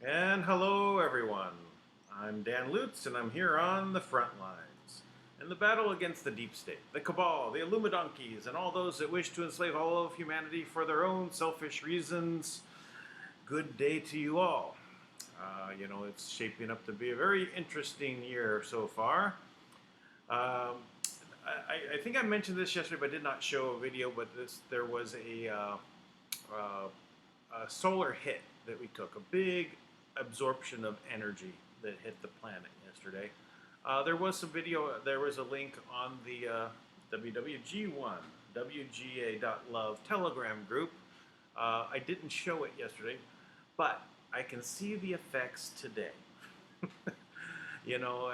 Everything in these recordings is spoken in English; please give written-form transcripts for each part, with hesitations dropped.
And hello, everyone. I'm Dan Lutz, and I'm here on the front lines in the battle against the deep state, the cabal, the Illuminonkeys, and all those that wish to enslave all of humanity for their own selfish reasons. Good day to you all. It's shaping up to be a very interesting year so far. Um, I think I mentioned this yesterday, but I did not show a video. But there was a solar hit that we took, a big absorption of energy that hit the planet yesterday. There was some video, there was a link on the WWG1, WGA.love Telegram group. I didn't show it yesterday, but I can see the effects today.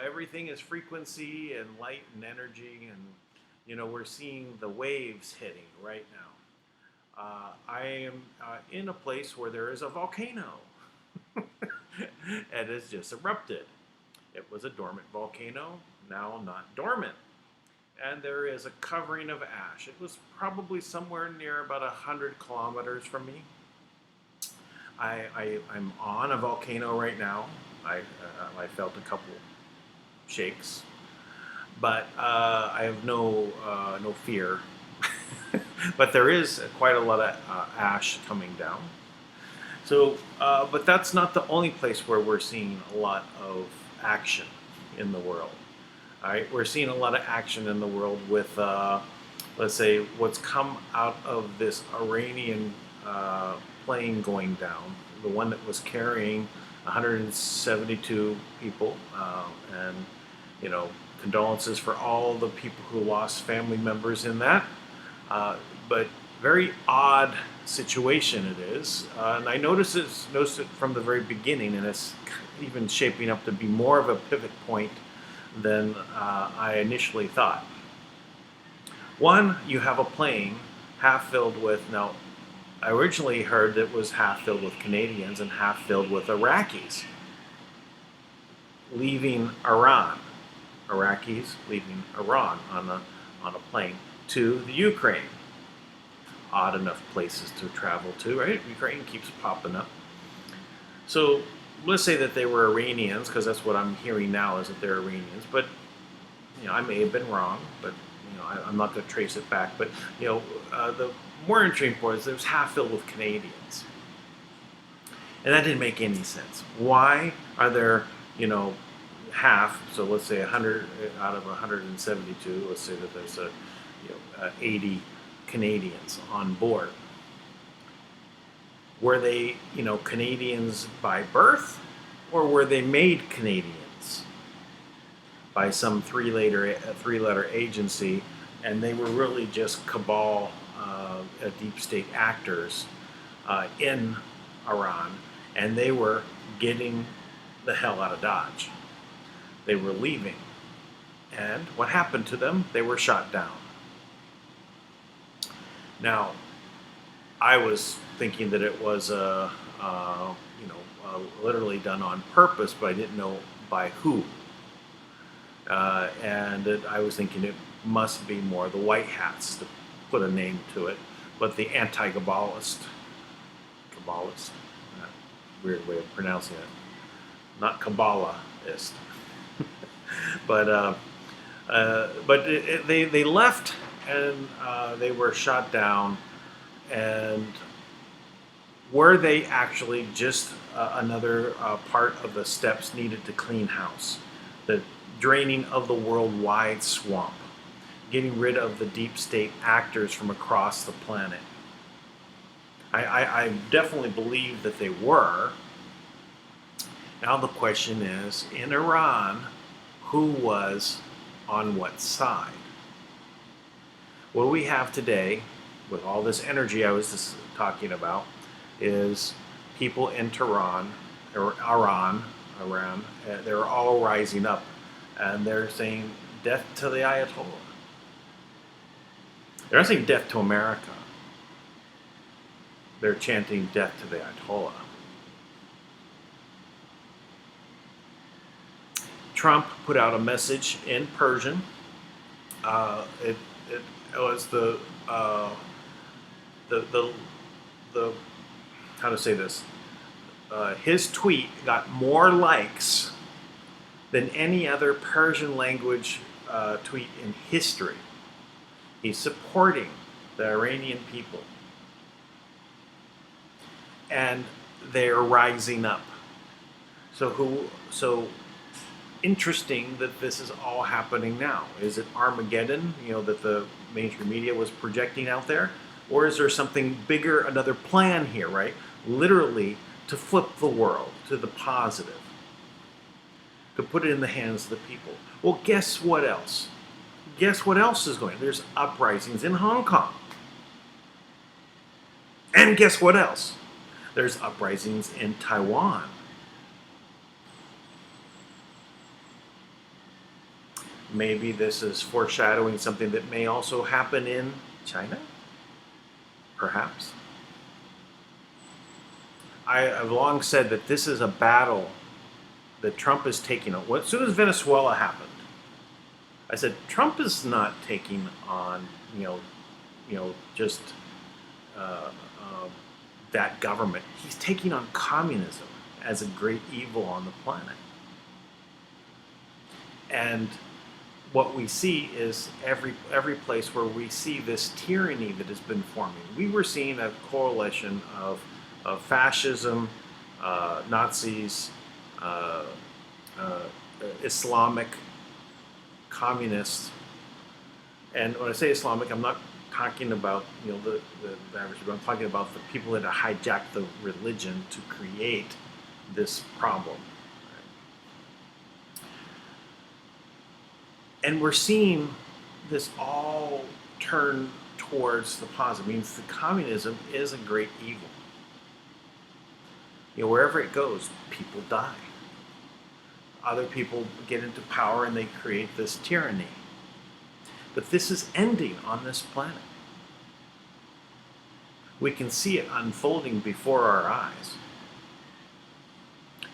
Everything is frequency and light and energy, and we're seeing the waves hitting right now. I am in a place where there is a volcano. It has just erupted. It was a dormant volcano, now not dormant. And there is a covering of ash. It was probably somewhere near about 100 kilometers from me. I'm on a volcano right now. I felt a couple shakes, but I have no fear. But there is quite a lot of ash coming down. So, but that's not the only place where we're seeing a lot of action in the world. All right, we're seeing a lot of action in the world with, let's say, what's come out of this Iranian plane going down, the one that was carrying 172 people, and condolences for all the people who lost family members in that. But very odd situation it is. And I noticed it from the very beginning, and it's even shaping up to be more of a pivot point than I initially thought. One, you have a plane half filled with, now, I originally heard that it was half filled with Canadians and half filled with Iraqis leaving Iran. Iraqis leaving Iran on a plane to the Ukraine. Odd enough places to travel to, right? Ukraine keeps popping up. So let's say that they were Iranians, because that's what I'm hearing now is that they're Iranians. But I may have been wrong, but I'm not going to trace it back. But the more interesting part is it was half filled with Canadians, and that didn't make any sense. Why are there half? So let's say 100 out of 172. Let's say that there's 80 Canadians on board. Were they, Canadians by birth, or were they made Canadians by some three-letter agency, and they were really just cabal, deep state actors in Iran, and they were getting the hell out of Dodge. They were leaving, and what happened to them? They were shot down. Now, I was thinking that it was literally done on purpose, but I didn't know by who. And I was thinking it must be more the white hats, to put a name to it, but the anti-Kabbalist, weird way of pronouncing it, not Kabbalist, but they left, and they were shot down. And were they actually just another part of the steps needed to clean house? The draining of the worldwide swamp, getting rid of the deep state actors from across the planet. I definitely believe that they were. Now the question is, in Iran, who was on what side? What we have today, with all this energy I was just talking about, is people in Tehran, or Iran, they're all rising up, and they're saying death to the Ayatollah. They're not saying death to America. They're chanting death to the Ayatollah. Trump put out a message in Persian. It was the how to say this? His tweet got more likes than any other Persian language tweet in history. He's supporting the Iranian people, and they're rising up. So interesting that this is all happening now. Is it Armageddon, that the mainstream media was projecting out there? Or is there something bigger, another plan here, right? Literally to flip the world to the positive, to put it in the hands of the people. Well, guess what else? Guess what else is going on? There's uprisings in Hong Kong. And guess what else? There's uprisings in Taiwan. Maybe this is foreshadowing something that may also happen in China? Perhaps. I've long said that this is a battle that Trump is taking on. As soon as Venezuela happened, I said Trump is not taking on, just that government. He's taking on communism as a great evil on the planet. And what we see is every place where we see this tyranny that has been forming. We were seeing a coalition of fascism, Nazis, Islamic, communists. And when I say Islamic, I'm not talking about the average people. I'm talking about the people that hijacked the religion to create this problem. And we're seeing this all turn towards the positive. It means that communism is a great evil. Wherever it goes, people die. Other people get into power and they create this tyranny. But this is ending on this planet. We can see it unfolding before our eyes.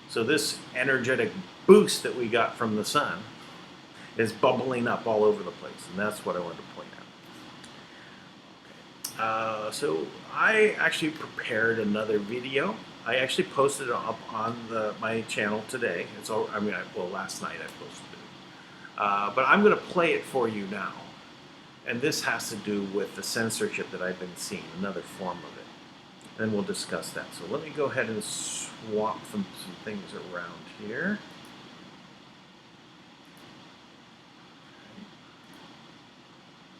So this energetic boost that we got from the sun is bubbling up all over the place, and that's what I wanted to point out. So I actually prepared another video. I actually posted it up on my channel today. Last night I posted it. But I'm going to play it for you now. And this has to do with the censorship that I've been seeing, another form of it. And we'll discuss that. So let me go ahead and swap some things around here.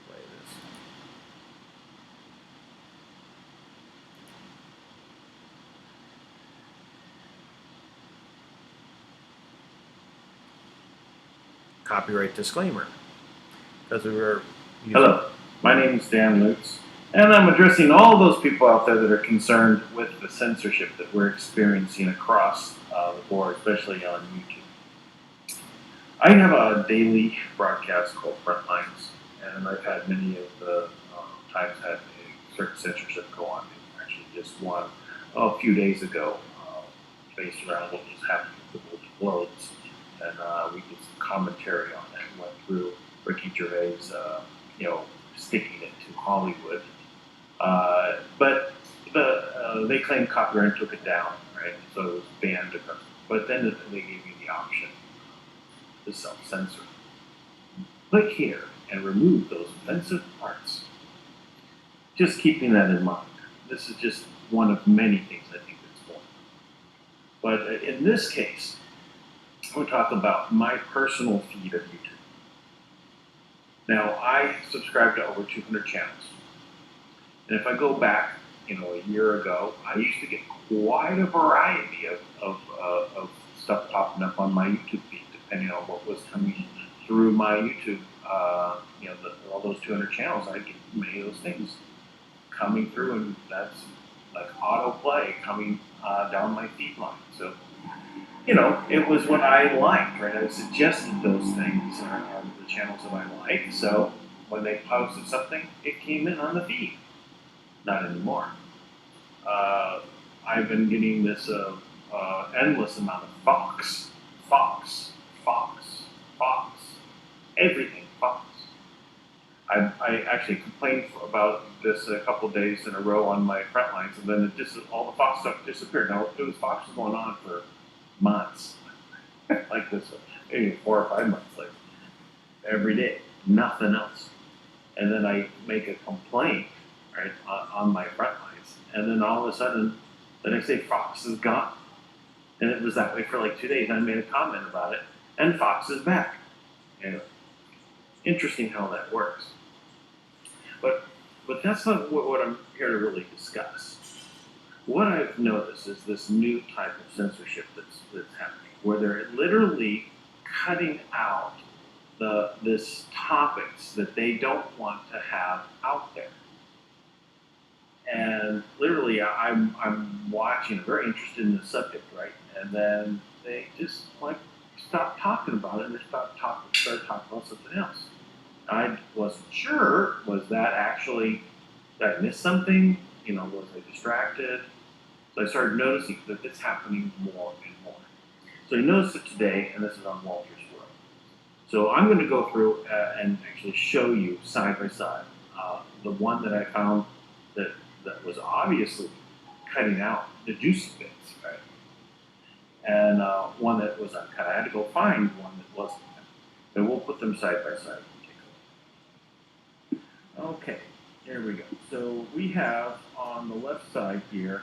Play this. Copyright disclaimer. Because we were Hello, my name is Dan Lutz, and I'm addressing all those people out there that are concerned with the censorship that we're experiencing across the board, especially on YouTube. I have a daily broadcast called Frontlines, and I've had many of the times had a certain censorship go on. Actually, just one a few days ago, based around what was happening with the globes, and we did some commentary on that. Went through Ricky Gervais, sticking it to Hollywood, but they claimed copyright and took it down, right? So it was banned. But then they gave you the option to self-censor. Click here and remove those offensive parts. Just keeping that in mind. This is just one of many things I think that's going on. But in this case, we're talking about my personal feed of YouTube. Now, I subscribe to over 200 channels. And if I go back, a year ago, I used to get quite a variety of stuff popping up on my YouTube feed, depending on what was coming through my YouTube. All those 200 channels, I get many of those things coming through, and that's like autoplay coming down my feed line. So, it was what I liked, right? I suggested those things on the channels that I like. So when they posted something, it came in on the feed. Not anymore. I've been getting this endless amount of Fox, everything Fox. I actually complained about this a couple days in a row on my front lines, and then all the Fox stuff disappeared. Now, it was Fox was going on for months, like this, maybe 4 or 5 months, like every day, nothing else. And then I make a complaint, right, on my front lines, and then all of a sudden, the next day, Fox is gone. And it was that way for like 2 days. I made a comment about it, and Fox is back. Anyway, interesting how that works. But that's not what I'm here to really discuss. What I've noticed is this new type of censorship that's happening, where they're literally cutting out this topics that they don't want to have out there. And literally, I'm watching, very interested in the subject, right? And then they just stop talking about it, and they start talking about something else. I wasn't sure, was that actually, did I miss something? Was I distracted? So I started noticing that it's happening more and more. So you notice it today, and this is on Walter's World. So I'm going to go through and actually show you side by side the one that I found that was obviously cutting out the juicy bits, right? And one that was uncut. I had to go find one that wasn't. And we'll put them side by side. Okay, here we go. So we have on the left side here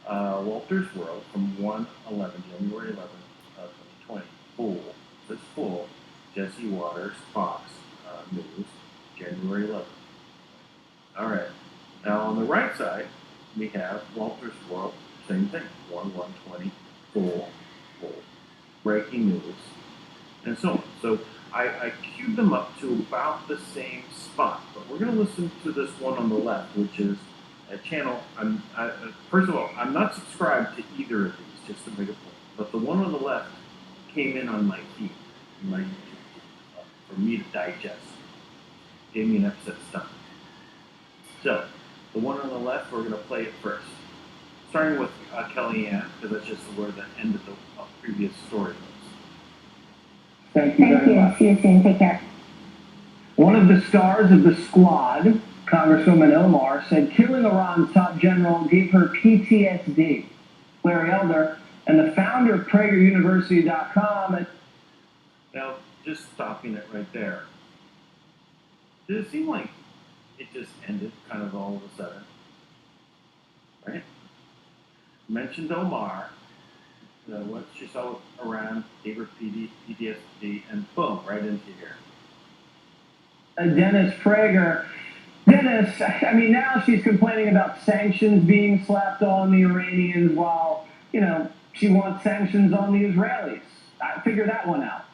Walter's World from January 11th, 2020. Full. This full. Jesse Waters, Fox News, January 11th. All right. Now on the right side, we have Walter's World, same thing. 1/1/20, full. Breaking news, and so on. So I queued them up to about the same spot, but we're going to listen to this one on the left, which is a channel. First of all, I'm not subscribed to either of these, just to make a point. But the one on the left came in on my feed, in my YouTube feed, for me to digest. Gave me an upset stomach. So, the one on the left, we're going to play it first. Starting with Kellyanne, because that's just where the end of the previous story was. Thank you very much. See you soon. Take care. One of the stars of the squad, Congresswoman Omar, said killing Iran's top general gave her PTSD. Larry Elder and the founder of PragerUniversity.com. Now, just stopping it right there. Did it seem like it just ended kind of all of a sudden? Right? Mentioned Omar. What she saw with Iran gave her PTSD, and boom, right into here. Dennis Prager. Dennis, I mean, now she's complaining about sanctions being slapped on the Iranians while, she wants sanctions on the Israelis. I figure that one out.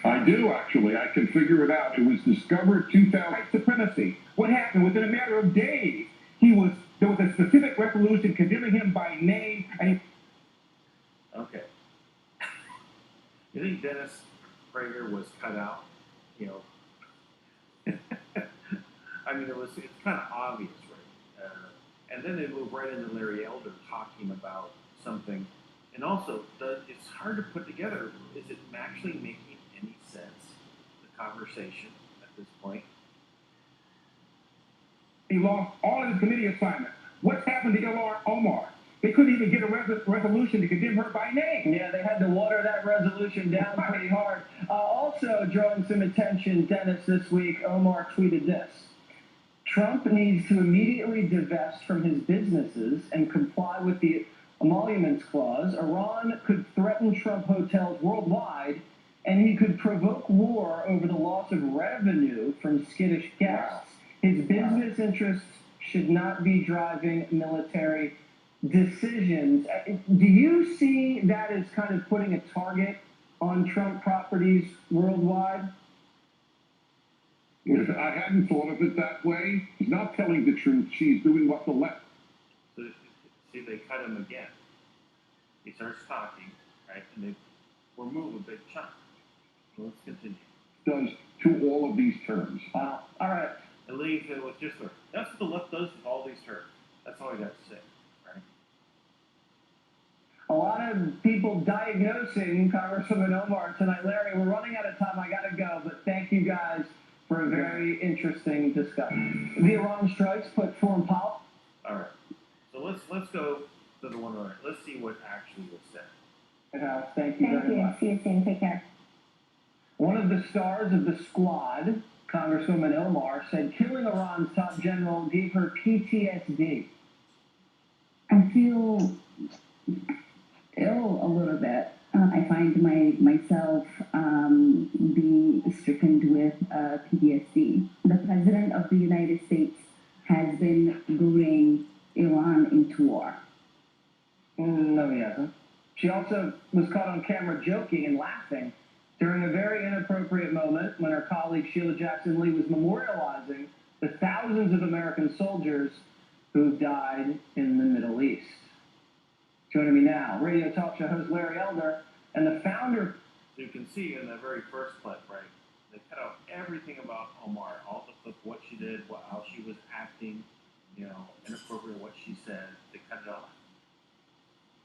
I do, actually. I can figure it out. It was discovered 2000. White supremacy. What happened? Within a matter of days, there was a specific resolution condemning him by name, and Okay. You think Dennis Prager was cut out? I mean, it's kind of obvious, right? And then they move right into Larry Elder talking about something. And also, it's hard to put together. Is it actually making any sense, the conversation at this point? he lost all of his committee assignments. What's happened to Omar? They couldn't even get a resolution to condemn her by name. Yeah, they had to water that resolution down pretty hard. Also drawing some attention, Dennis, this week, Omar tweeted this. Trump needs to immediately divest from his businesses and comply with the emoluments clause. Iran could threaten Trump hotels worldwide, and he could provoke war over the loss of revenue from skittish guests. His business interests should not be driving military decisions. Do you see that as kind of putting a target on Trump properties worldwide? I hadn't thought of it that way. He's not telling the truth. She's doing what the left. So, see, they cut him again. He starts talking, right, and they remove a big chunk. So let's continue. Does to all of these terms. Wow. All right. And leave it with just that's what the left does with all these terms. That's all I got to say, right? A lot of people diagnosing Congresswoman Omar tonight. Larry, we're running out of time. I got to go, but thank you guys for a very interesting discussion. The Iran strikes put foreign policy. All right. So let's go to the one on the right. Let's see what actually was said. Thank you very much. See you soon. Take care. One of the stars of the squad, Congresswoman Omar, said killing Iran's top general gave her PTSD. I feel ill a little bit. I find myself being stricken with PTSD. The President of the United States has been luring Iran into war. No, he hasn't. She also was caught on camera joking and laughing during a very inappropriate moment when her colleague Sheila Jackson Lee was memorializing the thousands of American soldiers who died in the Middle East. Joining me now, radio talk show host Larry Elder and the founder. So you can see in the very first clip, right, they cut out everything about Omar, all the clip, what she did, how she was acting, inappropriate, what she said. They cut it all out.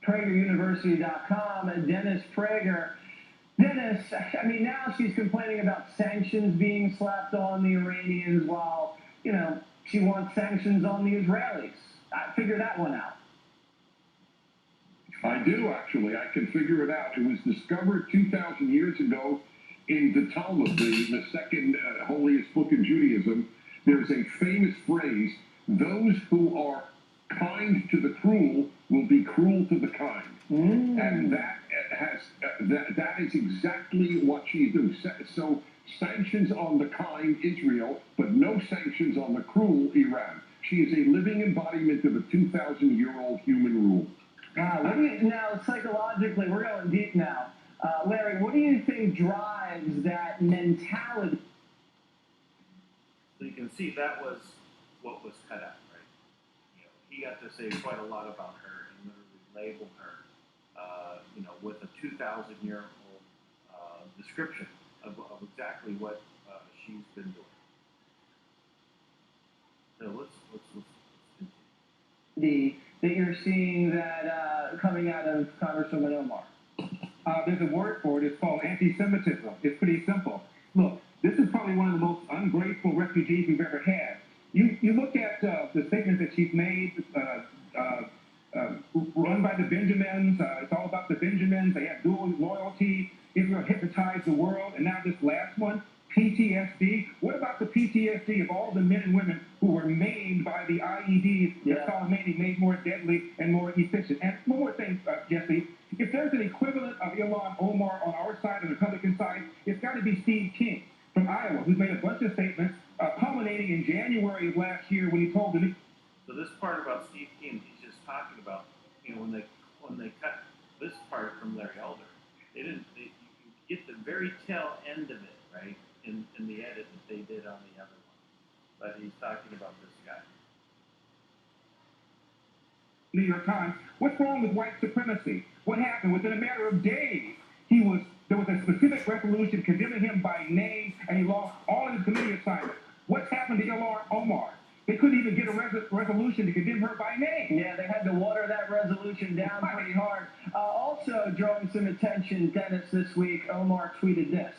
PragerUniversity.com and Dennis Prager. Dennis, I mean, now she's complaining about sanctions being slapped on the Iranians while, she wants sanctions on the Israelis. I figure that one out. I do, actually. I can figure it out. It was discovered 2,000 years ago in the Talmud, the second holiest book in Judaism. There's a famous phrase, those who are kind to the cruel will be cruel to the kind. And that is exactly what she's doing. So sanctions on the kind Israel, but no sanctions on the cruel Iran. She is a living embodiment of a 2,000-year-old human rule. Now, psychologically, we're going deep now. Larry, what do you think drives that mentality? So you can see that was what was cut out, right? You know, he got to say quite a lot about her and literally label her, with a 2,000-year-old description of exactly what she's been doing. So let's continue. That you're seeing that coming out of Congresswoman Omar. There's a word for it. It's called anti-Semitism. It's pretty simple. Look, this is probably one of the most ungrateful refugees we've ever had. You look at the statements that she's made, run by the Benjamins. It's all about the Benjamins. They have dual loyalty. Israel hypnotized the world. And now this last one, PTSD. What about the PTSD of all the men and women who were maimed by the IEDs that Soleimani made more deadly and more efficient? And one more thing, Jesse. If there's an equivalent of Ilhan Omar on our side, the Republican side, it's got to be Steve King from Iowa, who's made a bunch of statements, culminating in January of last year when he told the. So this part about Steve King, he's just talking about, when they cut this part from Larry Elder, you get the very tail end of it, right, in the edit that they did on the other one. But he's talking about this guy. New York Times, what's wrong with white supremacy? What happened? Within a matter of days, there was a specific resolution condemning him by name, and he lost all of his committee assignments. What's happened to Ilhan Omar? They couldn't even get a resolution to condemn her by name. Yeah, they had to water that resolution down pretty hard. Also drawing some attention, Dennis, this week, Omar tweeted this.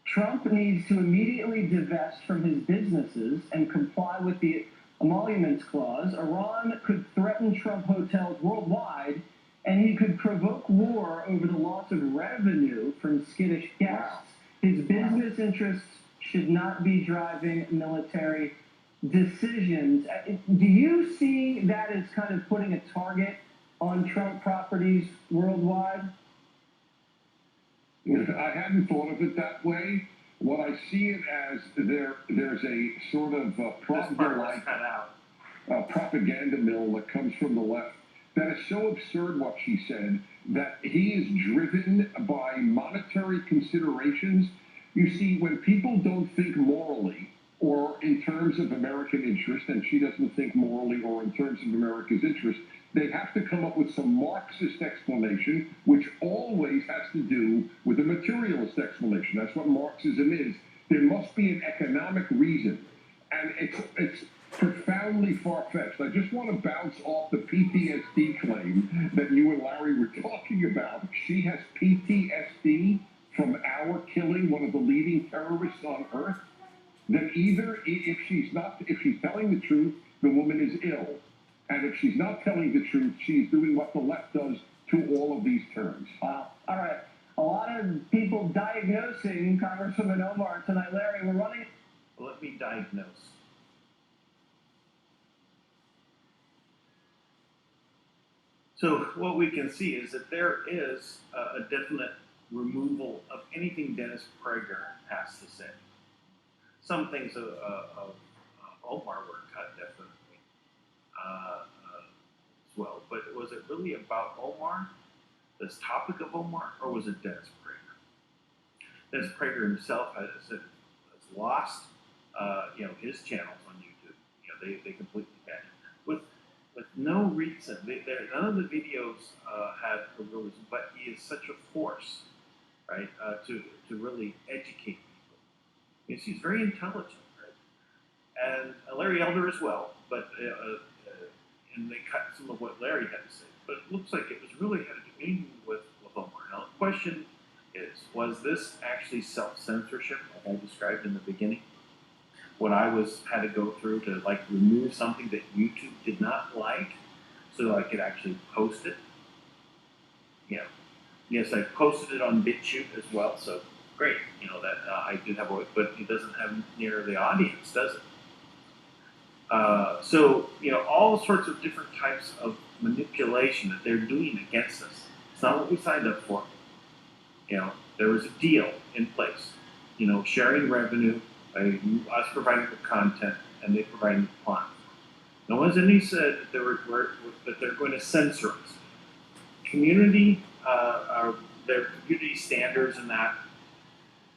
Trump needs to immediately divest from his businesses and comply with the emoluments clause. Iran could threaten Trump hotels worldwide, and he could provoke war over the loss of revenue from skittish guests. His business interests should not be driving military decisions. Do you see that as kind of putting a target on Trump properties worldwide? I hadn't thought of it that way. What I see it as, there's a sort of propaganda mill that comes from the left that is so absurd what she said, that he is driven by monetary considerations. You see, when people don't think morally or in terms of American interest, and she doesn't think morally or in terms of America's interest, they have to come up with some Marxist explanation, which always has to do with a materialist explanation. That's what Marxism is. There must be an economic reason, and it's profoundly far-fetched. I just want to bounce off the PTSD claim that you and Larry were talking about. She has PTSD from our killing one of the leading terrorists on earth. That either if she's telling the truth, the woman is ill. And if she's not telling the truth, she's doing what the left does to all of these terms. Wow. All right. A lot of people diagnosing Congresswoman Omar tonight. Larry, we're running. Well, let me diagnose. So what we can see is that there is a definite removal of anything Dennis Prager has to say. Some things of Omar were cut, definitely, as well. But was it really about Omar, this topic of Omar, or was it Dennis Prager? Dennis Prager himself has lost, his channels on YouTube. They completely banned it with no reason. None of the videos had a real reason, but he is such a force, right, to really educate people. Because he's very intelligent, right? And Larry Elder as well, but and they cut some of what Larry had to say. But it looks like it was really had to do with Omar. Now the question is, was this actually self-censorship, like I described in the beginning? When I had to go through to remove something that YouTube did not like, so I could actually post it. Yes, I posted it on BitChute as well, so great. That I do have a, but it doesn't have near the audience, does it? So all sorts of different types of manipulation that they're doing against us. It's not what we signed up for. There was a deal in place. Sharing revenue. Us providing the content and they providing the platform. No one's any said that they're going to censor us. Community, our their community standards and that.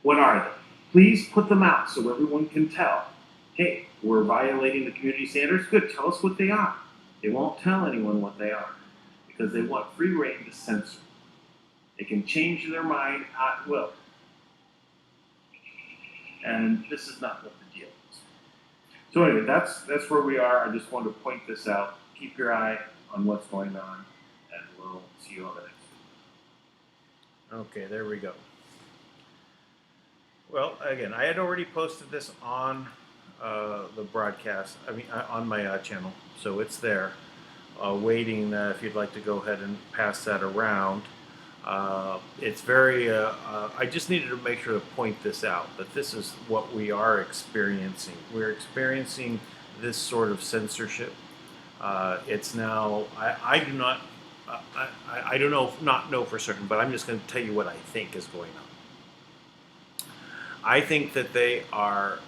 What are they? Please put them out so everyone can tell. Hey, we're violating the community standards. Good, tell us what they are. They won't tell anyone what they are because they want free reign to censor. They can change their mind at will. And this is not what the deal is. So anyway, that's where we are. I just wanted to point this out. Keep your eye on what's going on, and we'll see you on the next one. Okay, there we go. Well, again, I had already posted this on the broadcast, on my channel, so it's there, waiting if you'd like to go ahead and pass that around. It's very, I just needed to make sure to point this out, that this is what we are experiencing. We're experiencing this sort of censorship. It's now, I do not, I don't know, not know for certain, but I'm just going to tell you what I think is going on. I think that they are,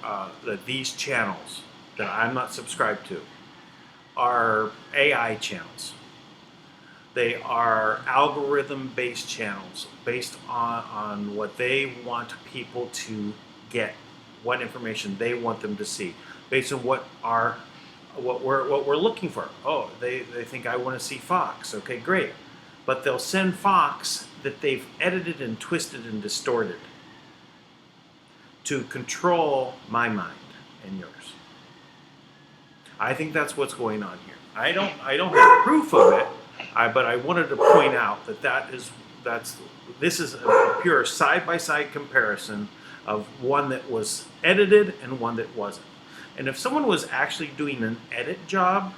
that these channels that I'm not subscribed to are AI channels. They are algorithm-based channels based on what they want people to get, what information they want them to see, based on what we're looking for. Oh, they think I want to see Fox. Okay, great. But they'll send Fox that they've edited and twisted and distorted to control my mind and yours. I think that's what's going on here. I don't have proof of it, but I wanted to point out that this is a pure side-by-side comparison of one that was edited and one that wasn't. And if someone was actually doing an edit job,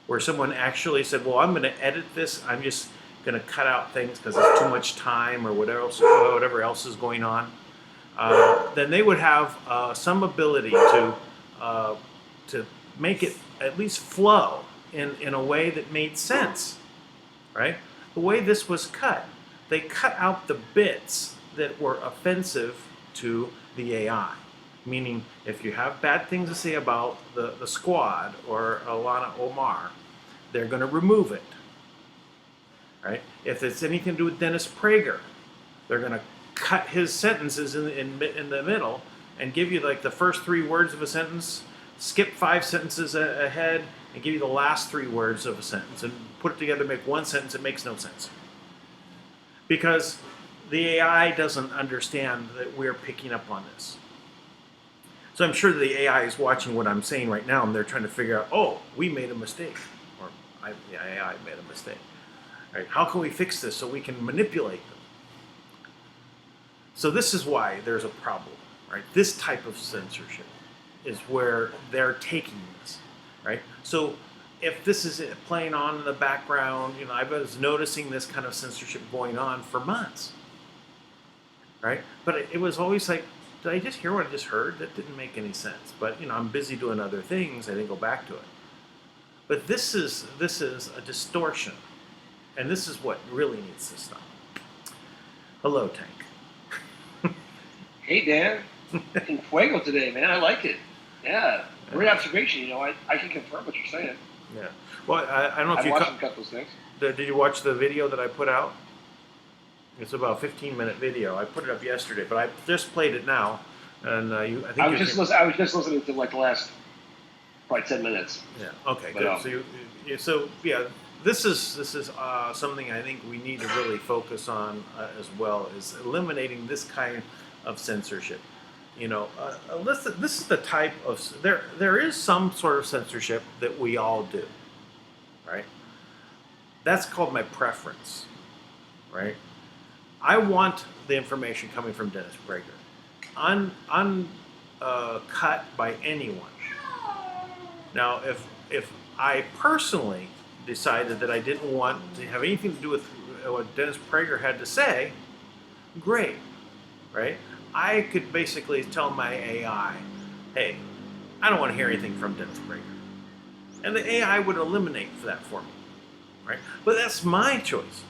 where someone actually said, well, I'm going to edit this, I'm just going to cut out things because it's too much time or whatever else is going on, then they would have some ability to make it at least flow in a way that made sense, right? The way this was cut, they cut out the bits that were offensive to the AI. Meaning, if you have bad things to say about the squad or Alana Omar, they're going to remove it, right? If it's anything to do with Dennis Prager, they're going to cut his sentences in the middle and give you like the first 3 words of a sentence, skip 5 sentences ahead, and give you the last 3 words of a sentence, and put it together to make one sentence that makes no sense. Because the AI doesn't understand that we're picking up on this. So I'm sure the AI is watching what I'm saying right now, and they're trying to figure out, oh, we made a mistake, or the AI made a mistake. Right? How can we fix this so we can manipulate them? So this is why there's a problem, right? This type of censorship is where they're taking this, right? So if this is playing on in the background, I was noticing this kind of censorship going on for months, right? But it was always like, did I just hear what I just heard? That didn't make any sense. But I'm busy doing other things. I didn't go back to it. But this is a distortion, and this is what really needs to stop. Hello, Tank. Hey, Dan. In fuego today, man. I like it. Yeah. Great observation. I can confirm what you're saying. Yeah. Well, I don't know if I've you watched him cut those things. Did you watch the video that I put out? It's about a 15-minute video. I put it up yesterday, but I just played it now, and I was just listening to like the last probably 10 minutes. Yeah. Okay. Good. So this is something I think we need to really focus on as well, is eliminating this kind of censorship. This is the type of there is some sort of censorship that we all do, right? That's called my preference, right? I want the information coming from Dennis Prager, uncut by anyone. Now, if I personally decided that I didn't want to have anything to do with what Dennis Prager had to say, great, right? I could basically tell my AI, hey, I don't want to hear anything from Dennis Prager. And the AI would eliminate that for me, right? But that's my choice,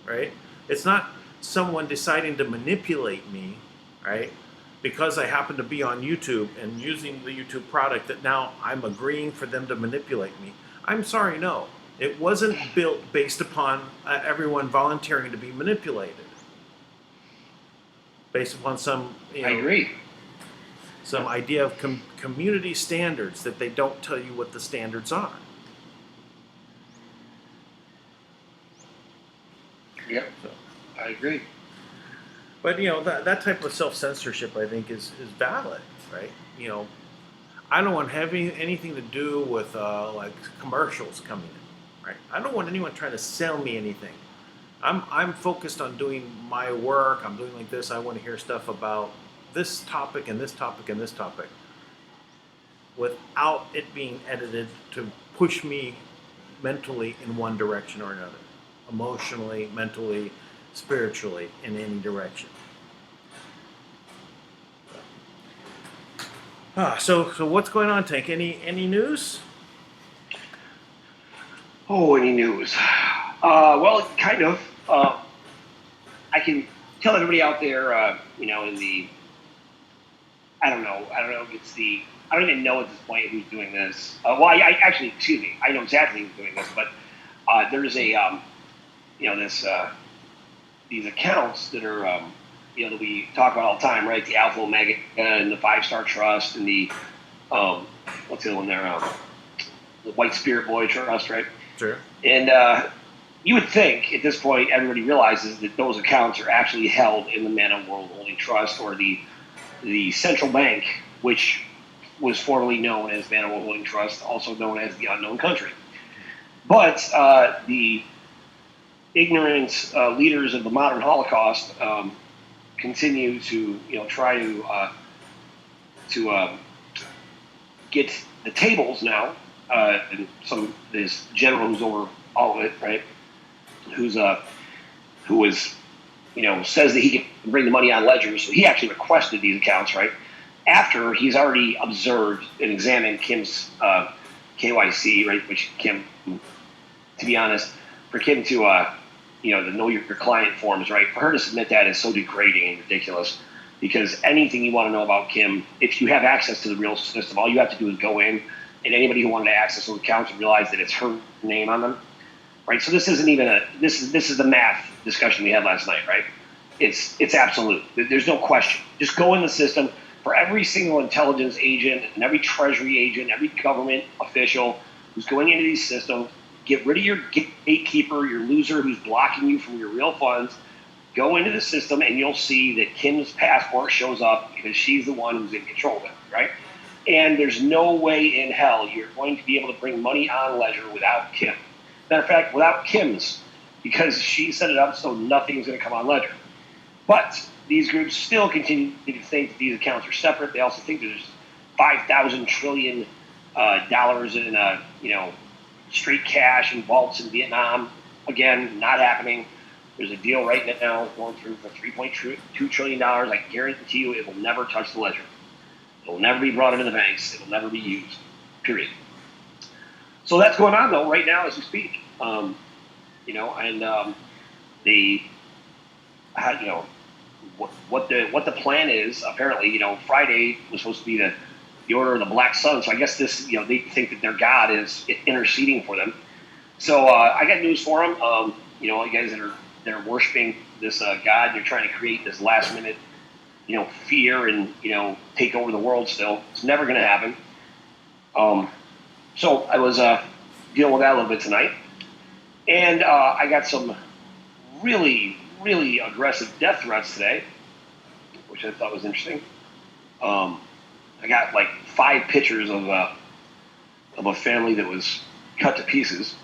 right? It's not someone deciding to manipulate me, right? Because I happen to be on YouTube and using the YouTube product, that now I'm agreeing for them to manipulate me. I'm sorry, no. It wasn't built based upon everyone volunteering to be manipulated. based upon some, I agree. some idea of community standards that they don't tell you what the standards are. Yep, So, I agree. but that type of self-censorship, I think, is valid, right? I don't want having anything to do with like commercials coming in, right? I don't want anyone trying to sell me anything. I'm focused on doing my work. I'm doing like this. I want to hear stuff about this topic and this topic and this topic, without it being edited to push me mentally in one direction or another, emotionally, mentally, spiritually, in any direction. So what's going on, Tank? Any news? Oh, any news? Well, kind of. I can tell everybody out there, in the, I don't know if it's I don't even know at this point who's doing this. Well, I actually, excuse me, I know exactly who's doing this, but there's a, these accounts that are, that we talk about all the time, right? The Alpha Omega and the 5-Star Trust and the, what's the other one there? The White Spirit Boy Trust, right? Sure. And you would think at this point everybody realizes that those accounts are actually held in the Manna World Holding Trust, or the central bank, which was formerly known as Manna World Holding Trust, also known as the Unknown Country. But the ignorant leaders of the modern Holocaust continue to try to get the tables now, and this general who's over all of it, right? Who was says that he can bring the money on ledgers. So he actually requested these accounts, right? After he's already observed and examined Kim's KYC, right? Which Kim, to be honest, for Kim to the know your client forms, right? For her to submit that is so degrading and ridiculous. Because anything you want to know about Kim, if you have access to the real system, all you have to do is go in, and anybody who wanted to access those accounts would realize that it's her name on them, right? So this isn't even this is the math discussion we had last night, right? It's absolute. There's no question. Just go in the system. For every single intelligence agent and every treasury agent, every government official who's going into these systems, get rid of your gatekeeper, your loser who's blocking you from your real funds. Go into the system and you'll see that Kim's passport shows up because she's the one who's in control of it, right? And there's no way in hell you're going to be able to bring money on ledger without Kim. Matter of fact, without Kim's, because she set it up so nothing's going to come on ledger. But these groups still continue to think that these accounts are separate. They also think there's 5,000 trillion dollars in straight cash in vaults in Vietnam. Again, not happening. There's a deal right now going through for $3.2 trillion. I guarantee you it will never touch the ledger. It will never be brought into the banks. It will never be used, period. So that's going on, though, right now as we speak. What the plan is, apparently, Friday was supposed to be the order of the Black Sun. So I guess this, they think that their God is interceding for them. So I got news for them. You guys that are worshiping this God, they're trying to create this last minute, fear and, take over the world still. It's never going to happen. So I was dealing with that a little bit tonight. And I got some really, really aggressive death threats today, which I thought was interesting. I got like 5 pictures of a family that was cut to pieces.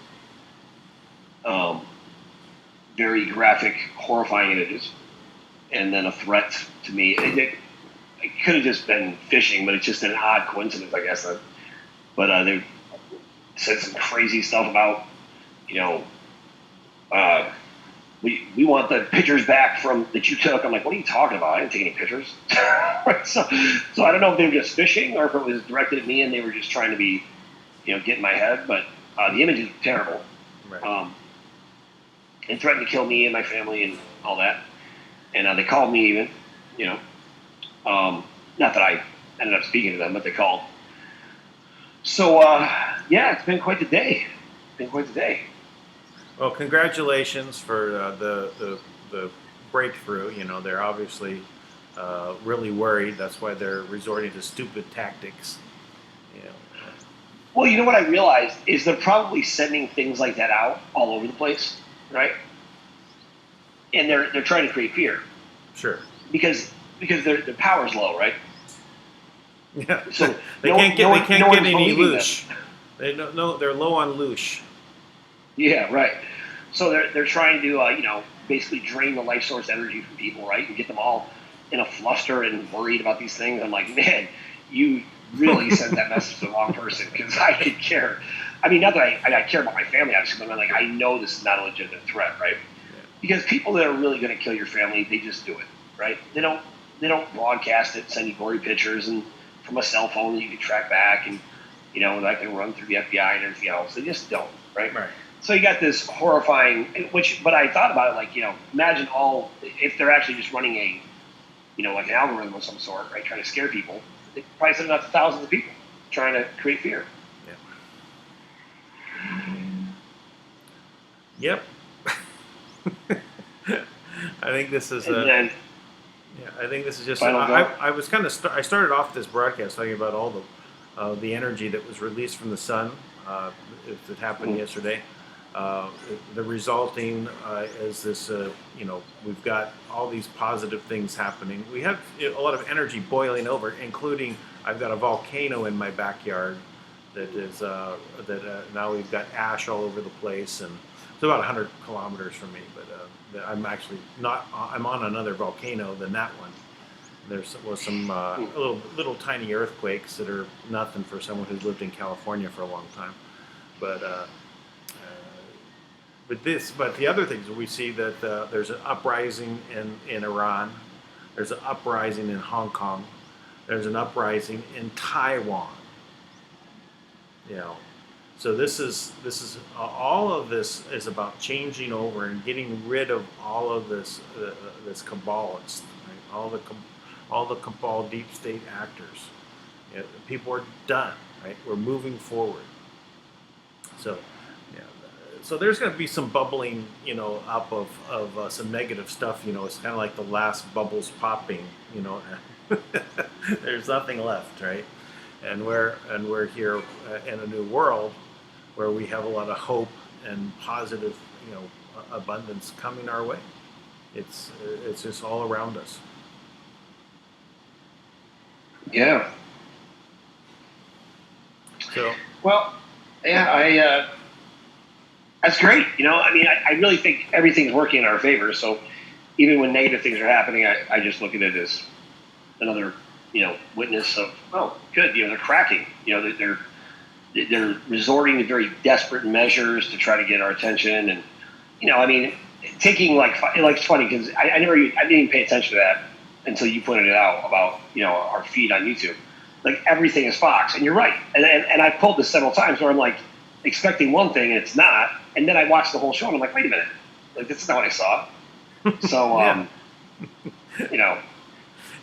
Very graphic, horrifying images, and then a threat to me. It could have just been phishing, but it's just an odd coincidence, I guess. But they said some crazy stuff about, we want the pictures back from that you took. I'm like, what are you talking about? I didn't take any pictures. so I don't know if they were just phishing or if it was directed at me and they were just trying to be, get in my head. But the image is terrible. Right. And threatened to kill me and my family and all that. And they called me even, not that I ended up speaking to them, but they called. So, it's been quite the day. Well, congratulations for the breakthrough. They're obviously really worried. That's why they're resorting to stupid tactics. You know. Well, you know what I realized is they're probably sending things like that out all over the place, right? And they're trying to create fear Sure. because their power's low, right? Yeah. So they no- can't get no one- they can't no get one's any believing them. loosh. They don't no they're low on loosh. Yeah, right. So they're trying to basically drain the life source energy from people, right, and get them all in a fluster and worried about these things. I'm like, man, you really sent that message to the wrong person because I could care. I mean, not that I care about my family, obviously, but I'm like, I know this is not a legitimate threat, right? Because people that are really going to kill your family, they just do it, right? They don't broadcast it, send you gory pictures and from a cell phone that you can track back and that can run through the FBI and everything else. They just don't, right? Right. So you got this horrifying, but I thought about it like, imagine if they're actually just running like an algorithm of some sort, right, trying to scare people, they probably send it out to thousands of people trying to create fear. Yep. I think this is And then, I think this is just. Final thought? I was kind of. I started off this broadcast talking about all the energy that was released from the sun. It happened yesterday. The resulting is this. We've got all these positive things happening. We have a lot of energy boiling over, including I've got a volcano in my backyard that is now we've got ash all over the place, and it's about 100 kilometers from me. But I'm actually not. I'm on another volcano than that one. There was some little tiny earthquakes that are nothing for someone who's lived in California for a long time. But the other things we see that there's an uprising in Iran. There's an uprising in Hong Kong. There's an uprising in Taiwan. So this is all of this is about changing over and getting rid of all of this cabalists, right? All the cabal deep state actors. People are done, right? We're moving forward. So so there's going to be some bubbling, up of some negative stuff. It's kind of like the last bubbles popping. There's nothing left, right? And we're here in a new world where we have a lot of hope and positive, abundance coming our way. It's just all around us. yeah. So Well, yeah, that's great. I really think everything's working in our favor. So even when negative things are happening, I just look at it as another, witness of, oh, good, they're cracking. They're resorting to very desperate measures to try to get our attention, and taking it's funny because I didn't even pay attention to that until you pointed it out about our feed on YouTube. Like everything is Fox, and you're right. And I've pulled this several times where I'm like expecting one thing and it's not, and then I watch the whole show and I'm like, wait a minute, like this is not what I saw. So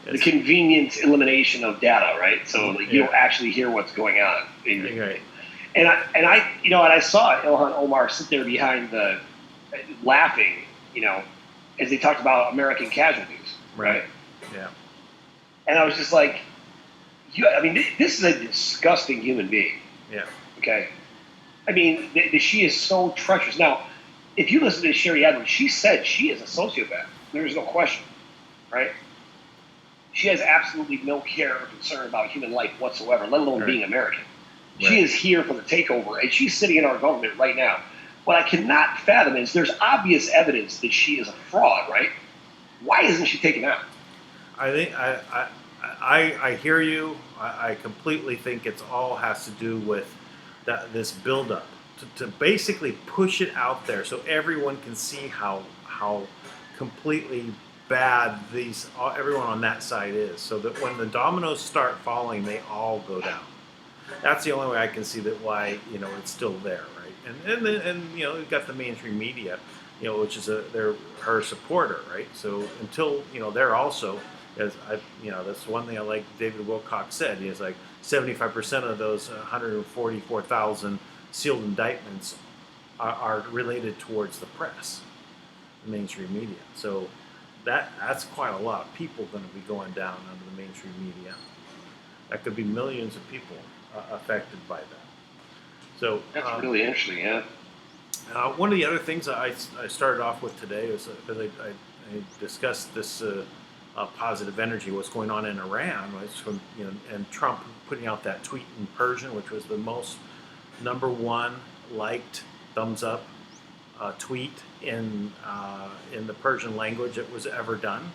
the convenient elimination of data, right? So you don't actually hear what's going on. Right. And I saw Ilhan Omar sit there behind the laughing, as they talked about American casualties, right? Yeah. And I was just like, this is a disgusting human being. Yeah. Okay. She is so treacherous. Now, if you listen to Sherry Edwards, she said she is a sociopath. There's no question, right? She has absolutely no care or concern about human life whatsoever, let alone being American. Right. She is here for the takeover, and she's sitting in our government right now. What I cannot fathom is there's obvious evidence that she is a fraud, right? Why isn't she taken out? I think I hear you. I completely think it's all has to do with this buildup to basically push it out there so everyone can see how completely bad everyone on that side is, so that when the dominoes start falling, they all go down. That's the only way I can see that why it's still there, right? And we've got the mainstream media, which is they're her supporter, right? So until they're also, that's one thing I like. David Wilcox said he is like 75% of those 144,000 sealed indictments are related towards the press, the mainstream media. So that's quite a lot of people going to be going down under the mainstream media. That could be millions of people affected by that. So That's really interesting, yeah. one of the other things I started off with today is because I discussed this positive energy, what's going on in Iran, was from and Trump putting out that tweet in Persian, which was the most #1 liked thumbs up tweet in the Persian language that was ever done.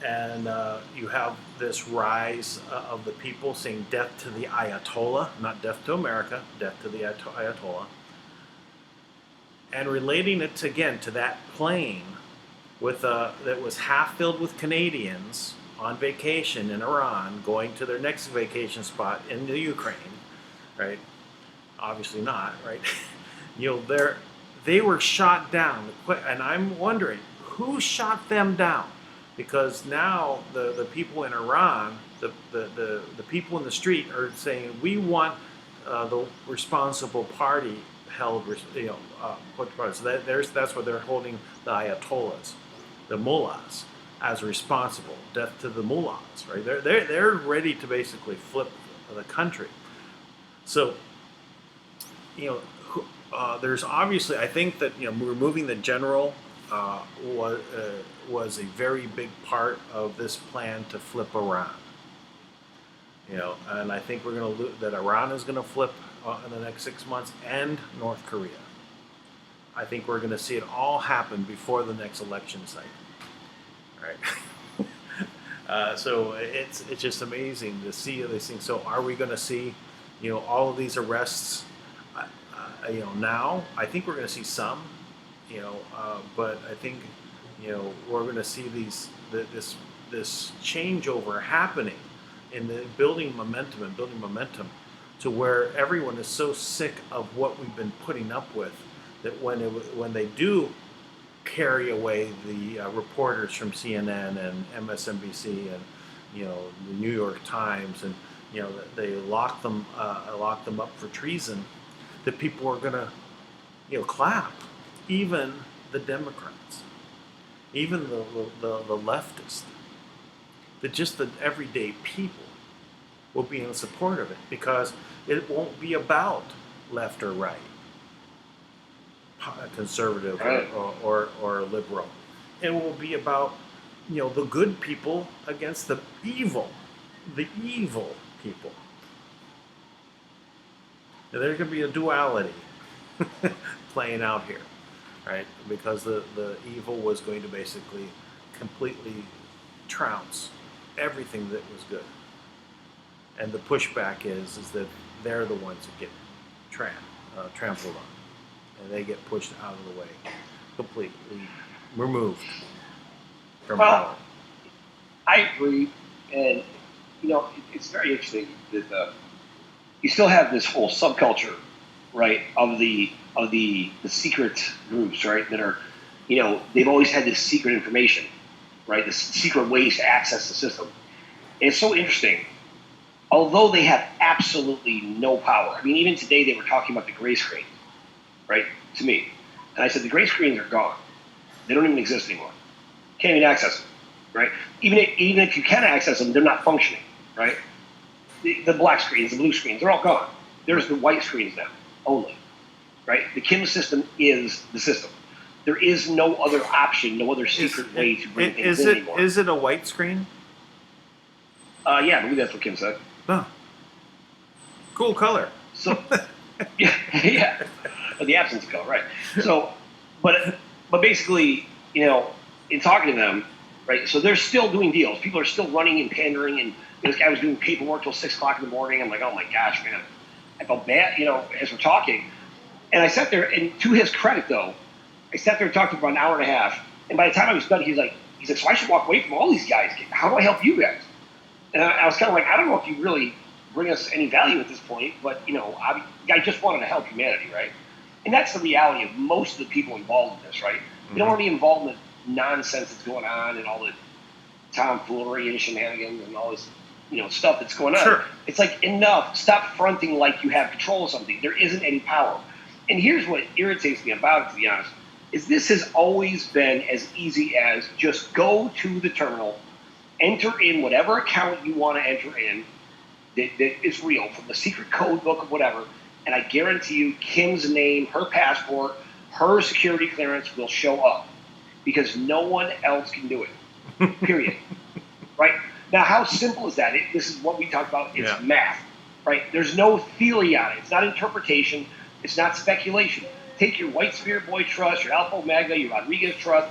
And you have this rise of the people saying death to the Ayatollah, not death to America, death to the Ayatollah. And relating it again to that plane with that was half filled with Canadians on vacation in Iran, going to their next vacation spot in the Ukraine, right? Obviously not, right? They were shot down, and I'm wondering who shot them down. Because now the people in Iran, the people in the street are saying we want the responsible party held, so that's what they're holding the Ayatollahs, the mullahs, as responsible. Death to the mullahs, right? They're ready to basically flip the country. So there's obviously, I think that removing the general was a very big part of this plan to flip Iran. And I think we're going to that Iran is going to flip in the next 6 months, and North Korea. I think we're going to see it all happen before the next election cycle. Right? So it's just amazing to see these things. So are we going to see, all of these arrests? Now I think we're going to see some. But I think we're going to see this changeover happening in the building momentum to where everyone is so sick of what we've been putting up with that when they do carry away the reporters from CNN and MSNBC and the New York Times, and they lock them up for treason, that people are going to clap. Even the Democrats, even the leftists, just the everyday people will be in support of it, because it won't be about left or right, conservative or liberal. It will be about the good people against the evil people. And there's going to be a duality playing out here. Right, because the evil was going to basically completely trounce everything that was good, and the pushback is that they're the ones that get trampled on, and they get pushed out of the way, completely removed from power. I agree, and it's very interesting that you still have this whole subculture, right, of the secret groups, right, that are, they've always had this secret information, right, this secret ways to access the system. And it's so interesting. Although they have absolutely no power. I mean, even today they were talking about the gray screen, right, to me. And I said, the gray screens are gone. They don't even exist anymore. Can't even access them, right? Even if you can access them, they're not functioning, right? The black screens, the blue screens, they're all gone. There's the white screens now, only. Right? The Kim system is the system. There is no other option, no other secret way to bring things in anymore. Is it a white screen? Yeah, I believe that's what Kim said. Oh. Cool color. So, yeah. The absence of color, right. So, but basically, in talking to them, right, so they're still doing deals. People are still running and pandering, and this guy was doing paperwork till 6 o'clock in the morning. I'm like, oh my gosh, man. I felt bad, as we're talking. And I sat there, and to his credit, though, I sat there and talked to him for an hour and a half. And by the time I was done, he's like, so I should walk away from all these guys. How do I help you guys? And I was kind of like, I don't know if you really bring us any value at this point, but, I just wanted to help humanity, right? And that's the reality of most of the people involved in this, right? Mm-hmm. You don't want to be involved in the nonsense that's going on and all the tomfoolery and shenanigans and all this, stuff that's going on. Sure. It's like, enough. Stop fronting like you have control of something. There isn't any power. And here's what irritates me about it, to be honest. is this has always been as easy as just go to the terminal, enter in whatever account you want to enter in that is real from the secret code book of whatever, and I guarantee you Kim's name, her passport, her security clearance will show up because no one else can do it. Period. Right? Now, how simple is that? This is what we talk about. It's math. Right? There's no theory on it. It's not interpretation. It's not speculation. Take your White Spirit Boy Trust, your Alpha Omega, your Rodriguez Trust,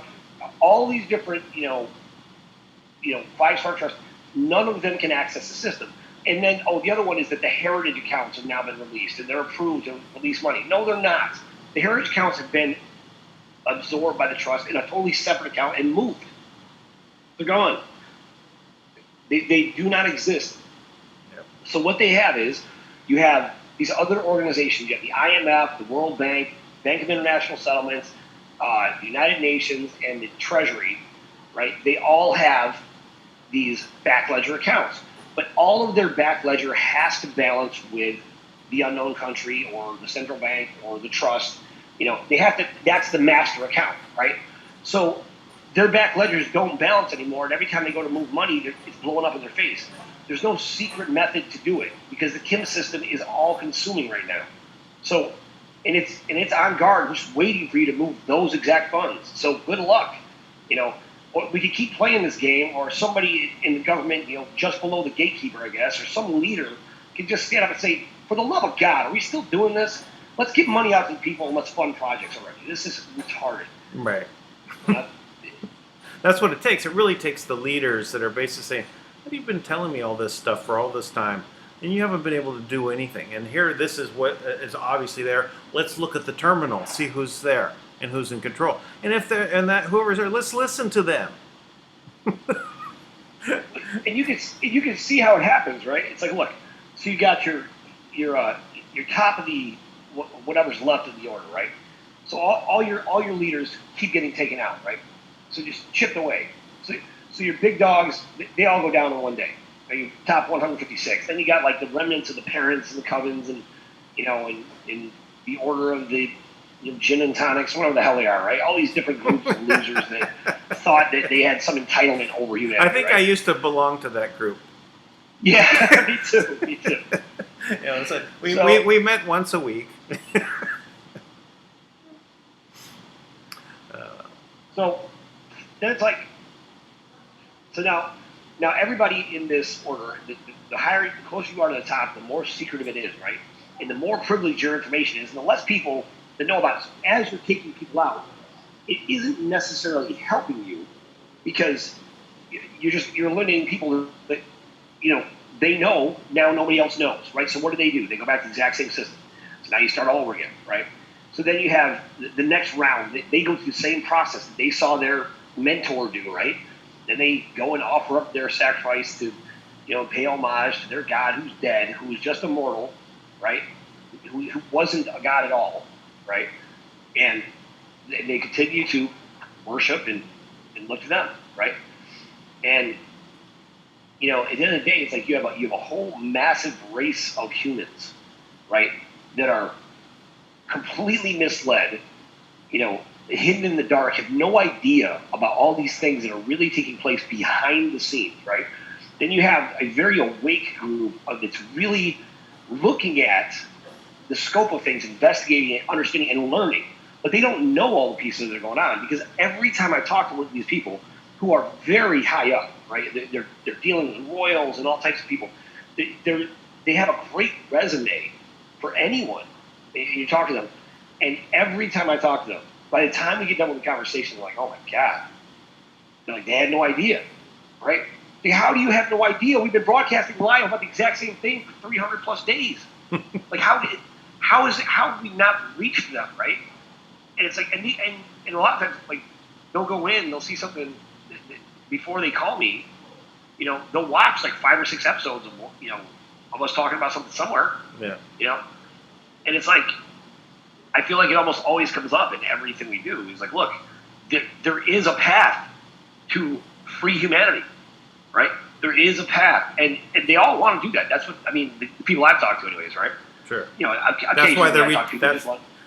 all these different, 5-star trusts. None of them can access the system. And then, the other one is that the heritage accounts have now been released, and they're approved to release money. No, they're not. The heritage accounts have been absorbed by the trust in a totally separate account and moved. They're gone. They do not exist. Yep. So what they have is, you have these other organizations. You have the IMF, the World Bank, Bank of International Settlements, the United Nations, and the Treasury, right? They all have these back ledger accounts. But all of their back ledger has to balance with the unknown country or the central bank or the trust. They have to, that's the master account, right? So their back ledgers don't balance anymore, and every time they go to move money, it's blowing up in their face. There's no secret method to do it because the Kim system is all consuming right now. So, and it's on guard, just waiting for you to move those exact funds. So good luck, Or we could keep playing this game, or somebody in the government, just below the gatekeeper, I guess, or some leader can just stand up and say, for the love of God, are we still doing this? Let's give money out to people and let's fund projects already. This is retarded. Right. That's what it takes. It really takes the leaders that are basically saying, have you been telling me all this stuff for all this time, and you haven't been able to do anything? And here, this is what is obviously there. Let's look at the terminal, see who's there and who's in control. And if they're, and that whoever's there, let's listen to them. And you can see how it happens, right? It's like, look, so you got your top of the whatever's left of the order, right? So all your leaders keep getting taken out, right? So just chipped away. So your big dogs, they all go down in one day. You top 156. Then you got like the remnants of the parents and the covens, and in the order of the gin and tonics, whatever the hell they are, right? All these different groups of losers that thought that they had some entitlement over humanity. I think right? I used to belong to that group. Yeah, me too. It's like we met once a week. So then it's like, so now everybody in this order, the higher, the closer you are to the top, the more secretive it is, right? And the more privileged your information is, and the less people that know about it. So as you're taking people out, it isn't necessarily helping you because you're eliminating people that they know now nobody else knows, right? So what do? They go back to the exact same system. So now you start all over again, right? So then you have the next round. They go through the same process that they saw their mentor do, right? Then they go and offer up their sacrifice to, pay homage to their God who's dead, who was just a mortal, right? Who wasn't a God at all, right? And they continue to worship and look to them, right? And at the end of the day, it's like you have a whole massive race of humans, right, that are completely misled, hidden in the dark, have no idea about all these things that are really taking place behind the scenes, right? Then you have a very awake group that's really looking at the scope of things, investigating it, understanding, and learning. But they don't know all the pieces that are going on because every time I talk to these people who are very high up, right? They're dealing with royals and all types of people. They have a great resume for anyone. You talk to them, and every time I talk to them, by the time we get done with the conversation, they're like, "Oh my God!" They're like, "They had no idea, right?" Like, how do you have no idea? We've been broadcasting live about the exact same thing for 300 plus days. Like, how have we not reached them, right? And it's like, and a lot of times, like, they'll go in, they'll see something before they call me. They'll watch like 5 or 6 episodes of us talking about something somewhere. Yeah. And it's like, I feel like it almost always comes up in everything we do. It's like, look, there is a path to free humanity, right? There is a path, and they all want to do that. That's what the people I've talked to, anyways, right? Sure. That's why they're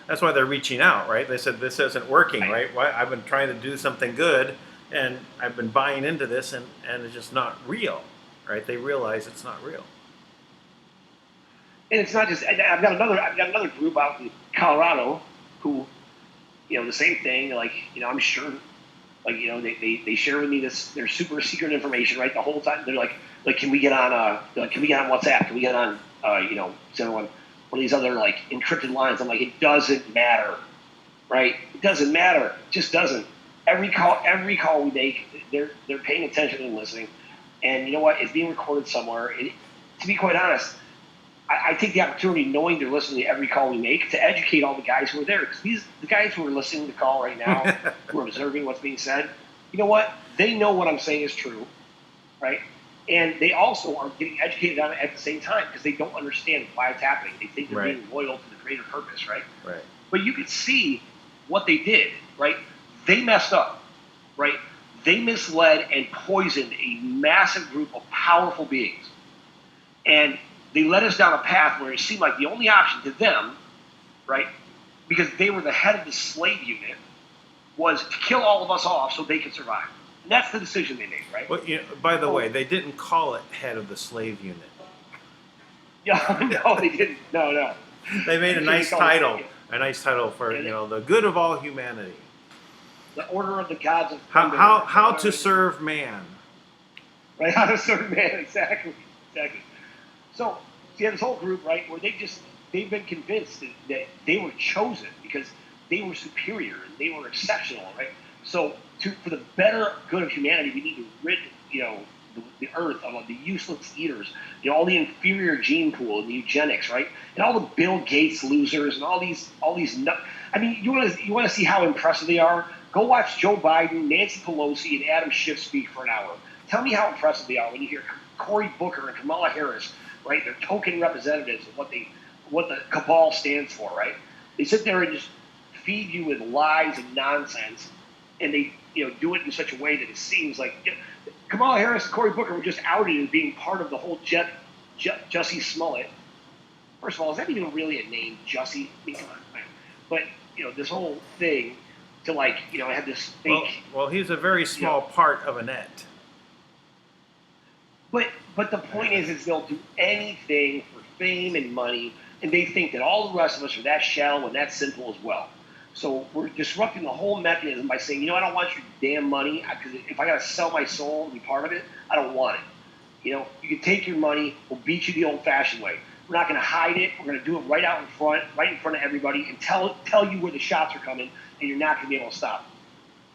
That's why they're reaching out, right? They said this isn't working, right? Why I've been trying to do something good, and I've been buying into this, and it's just not real, right? They realize it's not real. And it's not just. I've got another group out in Colorado who, the same thing. Like, I'm sure, like, they share with me their super secret information, right? The whole time they're like, can we get on can we get on WhatsApp? Can we get on one of these other like encrypted lines? I'm like, it doesn't matter, right? It doesn't matter. It just doesn't. Every call we make, they're paying attention and listening, and you know what? It's being recorded somewhere. To be quite honest, I take the opportunity, knowing they're listening to every call we make, to educate all the guys who are there. Because the guys who are listening to the call right now, who are observing what's being said, you know what? They know what I'm saying is true, right? And they also are getting educated on it at the same time because they don't understand why it's happening. They think they're being loyal to the greater purpose, right? Right. But you could see what they did, right? They messed up, right? They misled and poisoned a massive group of powerful beings. And they led us down a path where it seemed like the only option to them, right, because they were the head of the slave unit, was to kill all of us off so they could survive. And that's the decision they made, right? Well, by the way, they didn't call it head of the slave unit. Yeah, no, they didn't. No. They made a nice title for the good of all humanity. The order of the gods of how to serve man. Right, how to serve man, exactly. So, you have this whole group, right, where they've been convinced that they were chosen because they were superior and they were exceptional, right? So, for the better good of humanity, we need to rid, the earth of the useless eaters, all the inferior gene pool and the eugenics, right? And all the Bill Gates losers and all these. I mean, you want to see how impressive they are? Go watch Joe Biden, Nancy Pelosi, and Adam Schiff speak for an hour. Tell me how impressive they are when you hear Cory Booker and Kamala Harris, right? They're token representatives of what the cabal stands for, right? They sit there and just feed you with lies and nonsense, and they do it in such a way that it seems like Kamala Harris and Cory Booker were just outed as being part of the whole Jussie Smollett. First of all, is that even really a name, Jussie? I mean, come on, man. But this whole thing to have this fake. Well, he's a very small part of a net. But the point is they'll do anything for fame and money, and they think that all the rest of us are that shallow and that simple as well. So we're disrupting the whole mechanism by saying, I don't want your damn money, because if I got to sell my soul to be part of it, I don't want it. You can take your money, we'll beat you the old-fashioned way. We're not going to hide it. We're going to do it right out in front, right in front of everybody, and tell you where the shots are coming, and you're not going to be able to stop them.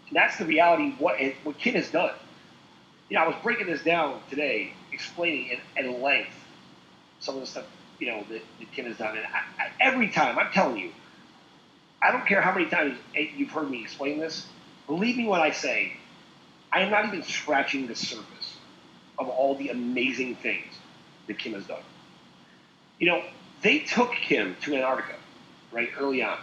And that's the reality of what Kim has done. I was breaking this down today, explaining it at length, some of the stuff, that Kim has done. And every time, I'm telling you, I don't care how many times you've heard me explain this, believe me when I say, I am not even scratching the surface of all the amazing things that Kim has done. They took Kim to Antarctica, right, early on.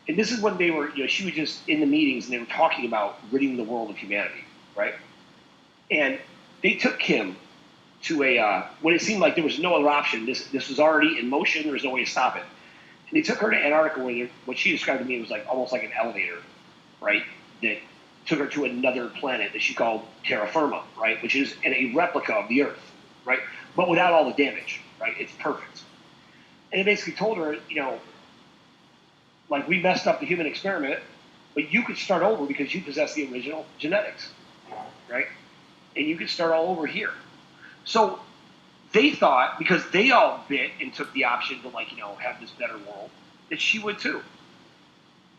And this is when they were, she was just in the meetings and they were talking about ridding the world of humanity, right? And they took Kim to when it seemed like there was no other option. This was already in motion. There was no way to stop it. And they took her to Antarctica, where what she described to me was almost like an elevator, right? That took her to another planet that she called terra firma, right? Which is a replica of the Earth, right? But without all the damage, right? It's perfect. And they basically told her, we messed up the human experiment, but you could start over because you possess the original genetics, right? And you could start all over here. So they thought, because they all bit and took the option to have this better world, that she would too.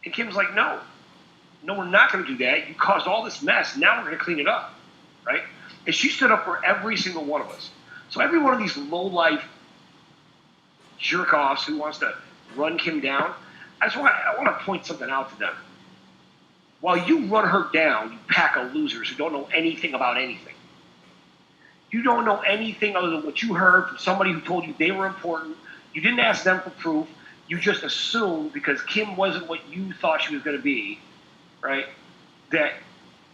And Kim's like, no, we're not going to do that. You caused all this mess. Now we're going to clean it up, right? And she stood up for every single one of us. So every one of these low-life jerk-offs who wants to run Kim down, I want to point something out to them. While you run her down, you pack of losers who don't know anything about anything. You don't know anything other than what you heard from somebody who told you they were important. You didn't ask them for proof. You just assumed because Kim wasn't what you thought she was going to be, right, that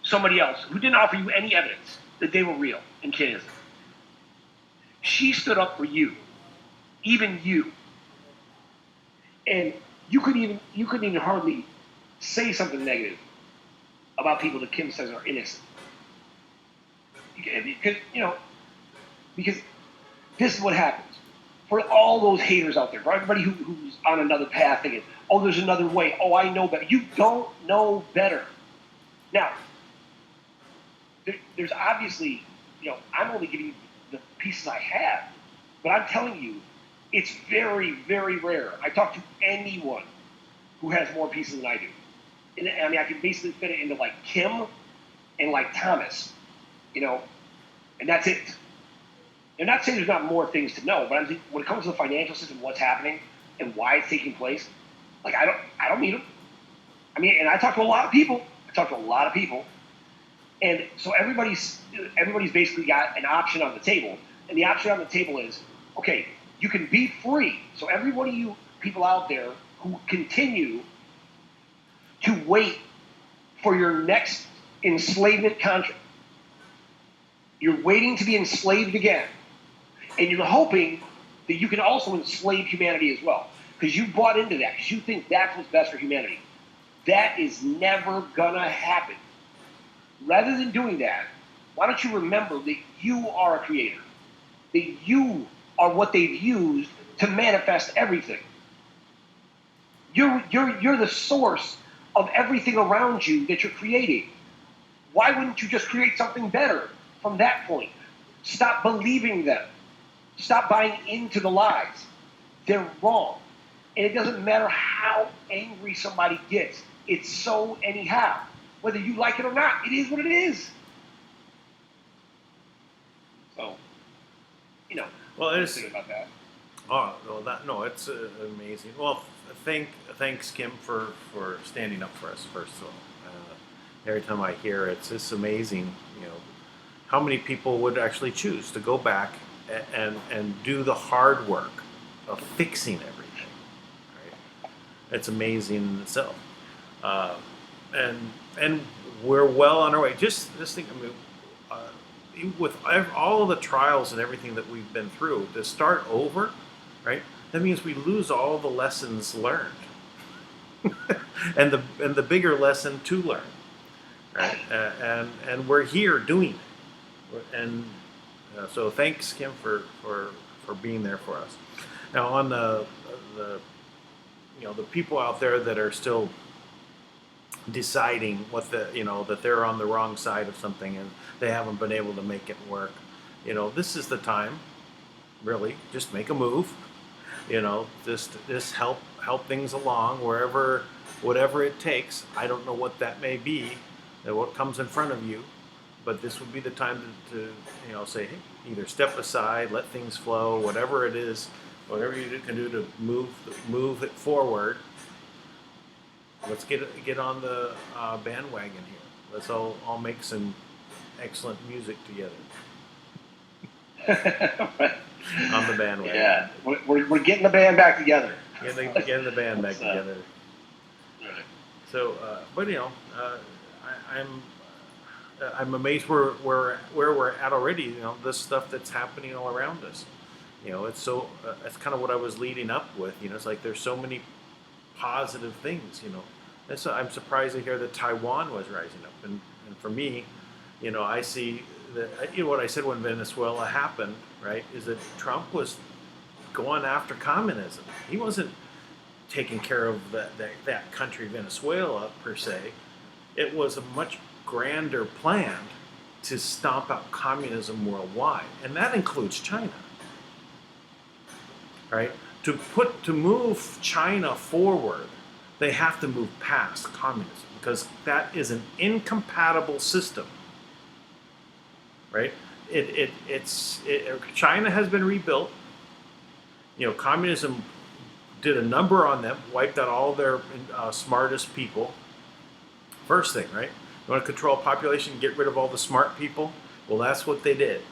somebody else who didn't offer you any evidence that they were real and Kim isn't. She stood up for you, even you. And you couldn't even hardly say something negative about people that Kim says are innocent. Because, because this is what happens. For all those haters out there, for everybody who's on another path thinking, oh, there's another way, oh, I know better. You don't know better. Now, there's obviously, I'm only giving you the pieces I have, but I'm telling you, it's very, very rare. I talk to anyone who has more pieces than I do. And I mean, I can basically fit it into like Kim and like Thomas, and that's it. I'm not saying there's not more things to know, but I'm thinking, when it comes to the financial system, what's happening and why it's taking place, like I don't need them. I mean, and I talk to a lot of people. And so everybody's basically got an option on the table, and the option on the table is, okay, you can be free. So every one of you people out there who continue to wait for your next enslavement contract, you're waiting to be enslaved again, and you're hoping that you can also enslave humanity as well, because you bought into that, because you think that's what's best for humanity. That is never gonna happen. Rather than doing that, why don't you remember that you are a creator, that you are what they've used to manifest everything. You're the source of everything around you that you're creating. Why wouldn't you just create something better from that point? Stop believing them. Stop buying into the lies. They're wrong. And it doesn't matter how angry somebody gets. It's so anyhow. Whether you like it or not, it is what it is. So, Well, what do you think about that? Oh, well, it's amazing. Well, thanks, Kim, for standing up for us. First of all, every time I hear it, it's just amazing. How many people would actually choose to go back and do the hard work of fixing everything. Right? It's amazing in itself, and we're well on our way. Just this thing. I mean, with all of the trials and everything that we've been through, to start over, right? That means we lose all the lessons learned, and the bigger lesson to learn, right? And we're here doing it, and so thanks, Kim, for being there for us. Now on the people out there that are still deciding that they're on the wrong side of something and they haven't been able to make it work. This is the time, really, just make a move. Just help things along whatever it takes. I don't know what that may be, what comes in front of you, but this would be the time to say, hey, either step aside, let things flow, whatever it is, whatever you can do to move it forward. Let's get on the bandwagon here. Let's all make some excellent music together. Right. On the bandwagon. Yeah, we're getting the band back together. Getting the band back together. Right. So, but I'm amazed where we're at already. This stuff that's happening all around us. It's so it's kind of what I was leading up with. It's like there's so many positive things. I'm surprised to hear that Taiwan was rising up, and for me, I see that what I said when Venezuela happened, right, is that Trump was going after communism. He wasn't taking care of that country, Venezuela, per se. It was a much grander plan to stomp out communism worldwide, and that includes China. Right? To move China forward, they have to move past communism, because that is an incompatible system. Right? China has been rebuilt. Communism did a number on them, wiped out all their smartest people. First thing, right? You want to control population, get rid of all the smart people? Well, that's what they did.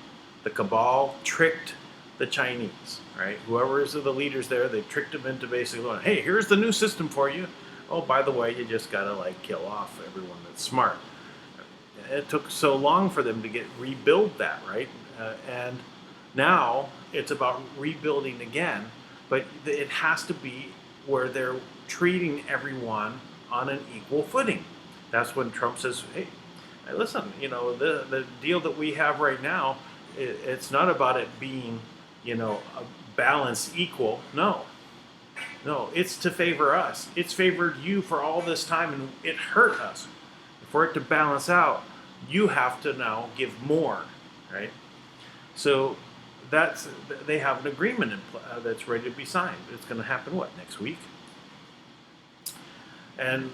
The cabal tricked the Chinese, right? Whoever is the leaders there, they tricked them into basically going, hey, here's the new system for you. Oh, by the way, you just gotta kill off everyone that's smart. It took so long for them to rebuild that, right? And now it's about rebuilding again, but it has to be where they're treating everyone on an equal footing. That's when Trump says, hey, listen, the deal that we have right now, it's not about it being, a balance equal. No, it's to favor us. It's favored you for all this time, and it hurt us. For it to balance out, you have to now give more, right? So they have an agreement that's ready to be signed. It's going to happen next week? And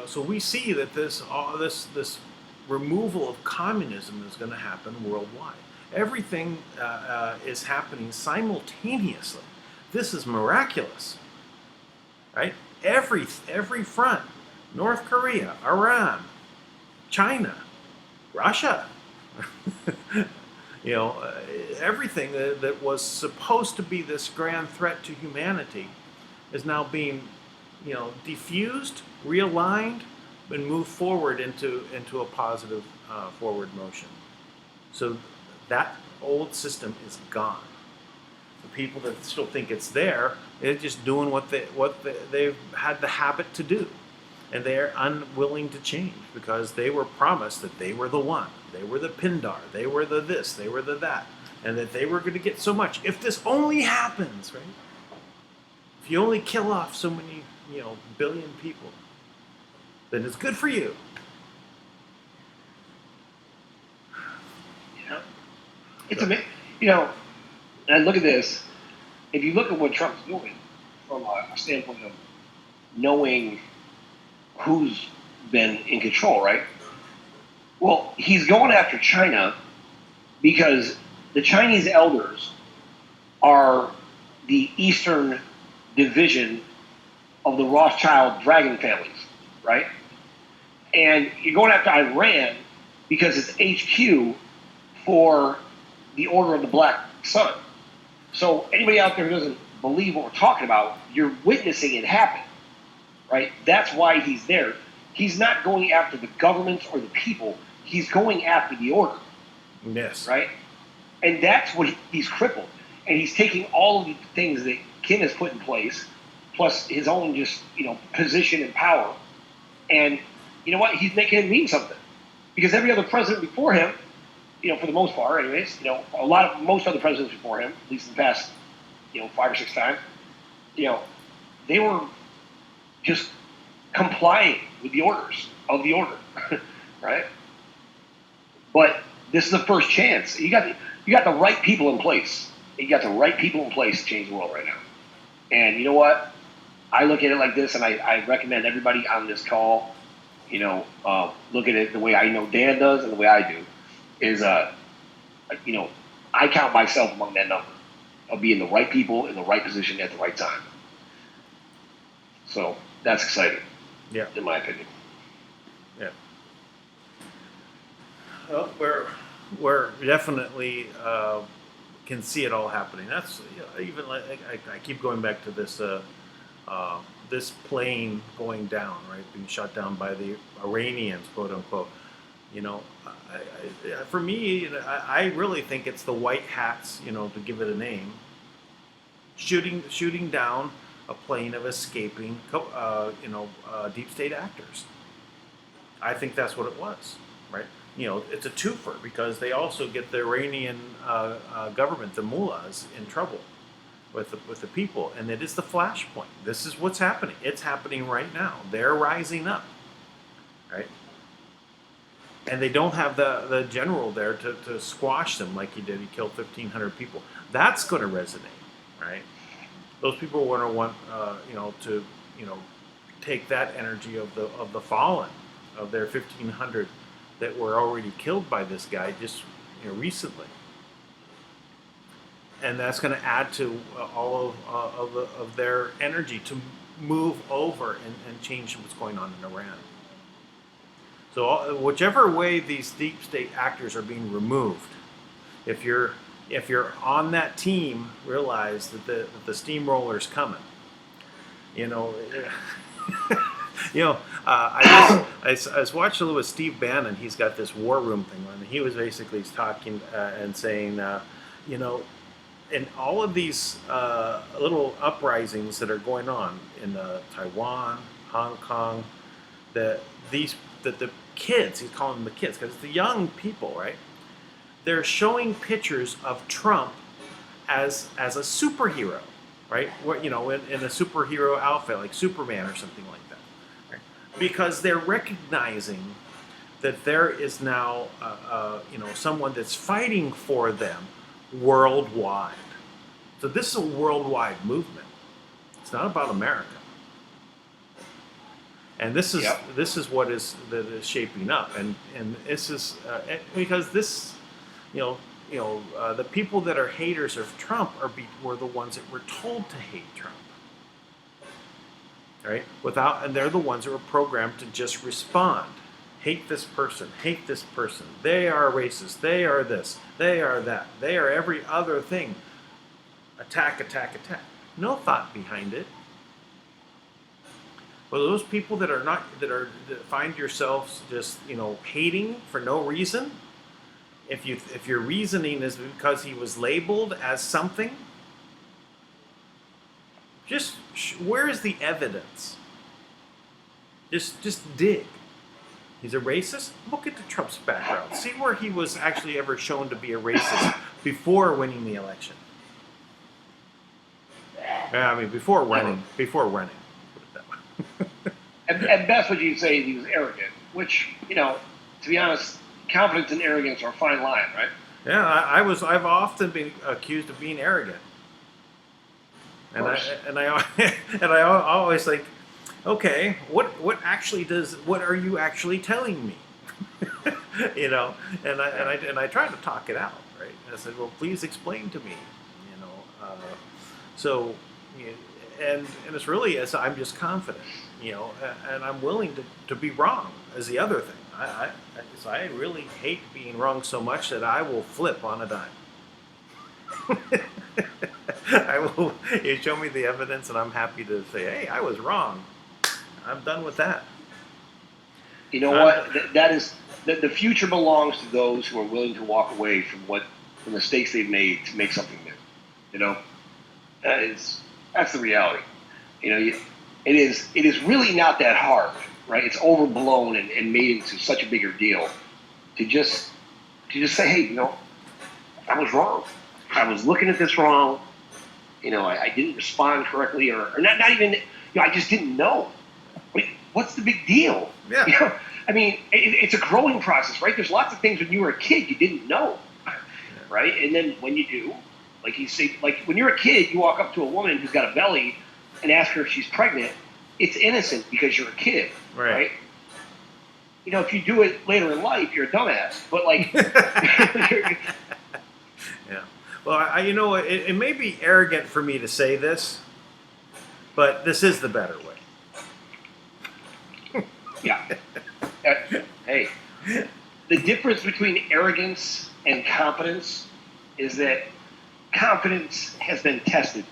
so we see that this removal of communism is going to happen worldwide. Everything is happening simultaneously. This is miraculous, right? Every front: North Korea, Iran, China, Russia. Everything that was supposed to be this grand threat to humanity is now being, diffused, realigned, and moved forward into a positive forward motion. So that old system is gone. The people that still think it's there, they're just doing what they've had the habit to do. And they're unwilling to change because they were promised that they were the one. They were the Pindar. They were the this. They were the that. And that they were going to get so much. If this only happens, right? If you only kill off so many, billion people, then it's good for you. It's amazing. And look at this. If you look at what Trump's doing from a standpoint of knowing who's been in control, right? Well, he's going after China because the Chinese elders are the Eastern division of the Rothschild dragon families, right? And you're going after Iran because it's HQ for the Order of the Black Sun. So anybody out there who doesn't believe what we're talking about, you're witnessing it happen, right? That's why he's there. He's not going after the governments or the people. He's going after the order. Yes. Right? And that's what he's crippled. And he's taking all of the things that Kim has put in place, plus his own just, position and power. And you know what? He's making it mean something. Because every other president before him, for the most part anyways, most other presidents before him, at least in the past, 5 or 6 times, they were just complying with the orders of the order, right? But this is the first chance. You got the right people in place. You got the right people in place to change the world right now. And you know what? I look at it like this, and I recommend everybody on this call, look at it the way I know Dan does and the way I do, is, I count myself among that number of being the right people in the right position at the right time. So that's exciting. Yeah. In my opinion. Yeah. Well, we're definitely can see it all happening. That's even like I keep going back to this this plane going down, right, being shot down by the Iranians, quote unquote. For me, I really think it's the white hats, to give it a name, shooting down a plane of escaping, deep state actors. I think that's what it was, right? It's a twofer because they also get the Iranian government, the mullahs, in trouble with the people, and it is the flashpoint. This is what's happening. It's happening right now. They're rising up, right? And they don't have the general there to squash them like he did. He killed 1,500 people. That's going to resonate, right? Those people want to take that energy of the fallen, of their 1,500 that were already killed by this guy just recently, and that's going to add to all of their energy to move over and change what's going on in Iran. So whichever way these deep state actors are being removed, if you're on that team, realize that the steamroller's coming. I was watching a little with Steve Bannon. He's got this war room thing on. He was basically talking and saying, and all of these little uprisings that are going on in Taiwan, Hong Kong, that the kids, he's calling them the kids because it's the young people, right? They're showing pictures of Trump as a superhero, right? What, in a superhero outfit like Superman or something like that, right? Because they're recognizing that there is now someone that's fighting for them worldwide. So this is a worldwide movement. It's not about America. And this is Yep. this is what that is shaping up, and this is because this, the people that are haters of Trump were the ones that were told to hate Trump, right? And they're the ones that were programmed to just respond, hate this person, they are racist, they are this, they are that, they are every other thing, attack, no thought behind it. Well, those people that find yourselves just hating for no reason, if your reasoning is because he was labeled as something, just where is the evidence? Just dig. He's a racist? Look at Trump's background. See where he was actually ever shown to be a racist before winning the election. I mean, before running. Put it that way. At best, what you'd say is he was arrogant, which, to be honest, confidence and arrogance are a fine line, right? Yeah, I've often been accused of being arrogant, and I always like, okay, what are you actually telling me? And I try to talk it out, right? I said, well, please explain to me, so. And it's really as I'm just confident, and I'm willing to be wrong is the other thing. I really hate being wrong so much that I will flip on a dime. You show me the evidence and I'm happy to say, hey, I was wrong. I'm done with that. You know what? That is the future belongs to those who are willing to walk away from the mistakes they've made to make something new. That's the reality. It is really not that hard, right? It's overblown and made into such a bigger deal to just say, hey, I was wrong. I was looking at this wrong. I didn't respond correctly, or not even. I just didn't know. Wait, what's the big deal? Yeah. I mean, it's a growing process, right? There's lots of things when you were a kid you didn't know, right? And then when you do. Like you say, like when you're a kid, you walk up to a woman who's got a belly and ask her if she's pregnant. It's innocent because you're a kid, right? If you do it later in life, you're a dumbass. But like, yeah. Well, it may be arrogant for me to say this, but this is the better way. Yeah. Hey, the difference between arrogance and competence is that confidence has been tested.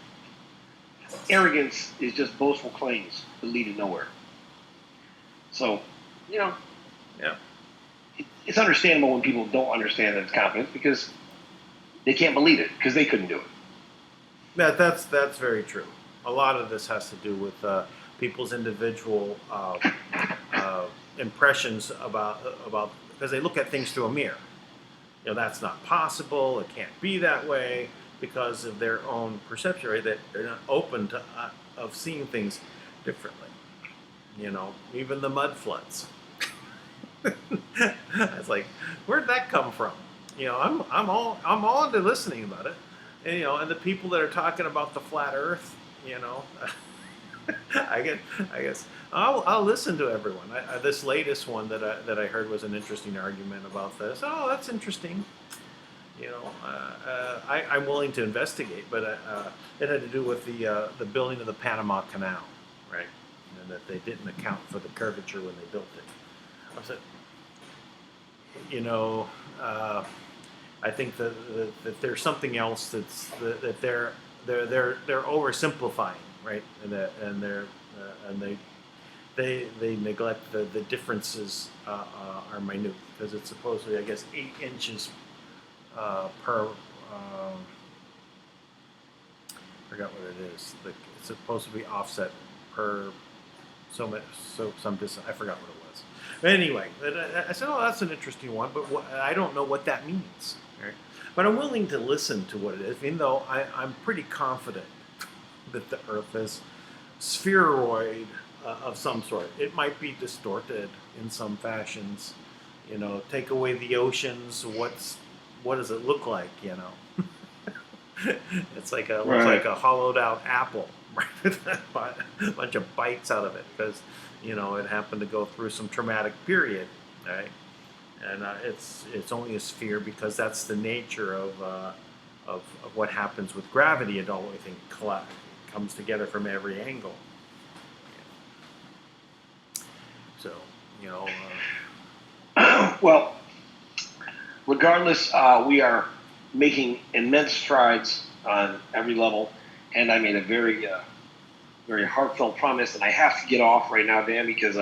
Arrogance is just boastful claims that lead to nowhere. So, Yeah. It's understandable when people don't understand that it's confidence because they can't believe it because they couldn't do it. That's very true. A lot of this has to do with people's individual impressions about because they look at things through a mirror. That's not possible. It can't be that way because of their own perception, right? That they're not open to of seeing things differently. Even the mud floods. It's like, where'd that come from? I'm all into listening about it, and the people that are talking about the flat Earth, I guess I'll listen to everyone. This latest one that I heard was an interesting argument about this. Oh, that's interesting. I'm willing to investigate, but it had to do with the building of the Panama Canal, right? And that they didn't account for the curvature when they built it. I said, I think that there's something else that they're oversimplifying, right? And they neglect the differences are minute because it's supposedly 8 inches per forgot what it is. It's supposed to be offset per some distance. I forgot what it was. But anyway, I said, "Oh, that's an interesting one," but I don't know what that means. Right? But I'm willing to listen to what it is, even though I'm pretty confident that the Earth is spheroid of some sort. It might be distorted in some fashions. You know, take away the oceans. What does it look like? You know. It's like looks like a hollowed out apple, right? With a bunch of bites out of it because, you know, it happened to go through some traumatic period, right? And it's only a sphere because that's the nature of what happens with gravity. It all everything comes together from every angle. So, you know. Well, regardless, we are making immense strides on every level, and I made a very, very heartfelt promise, and I have to get off right now, Dan, because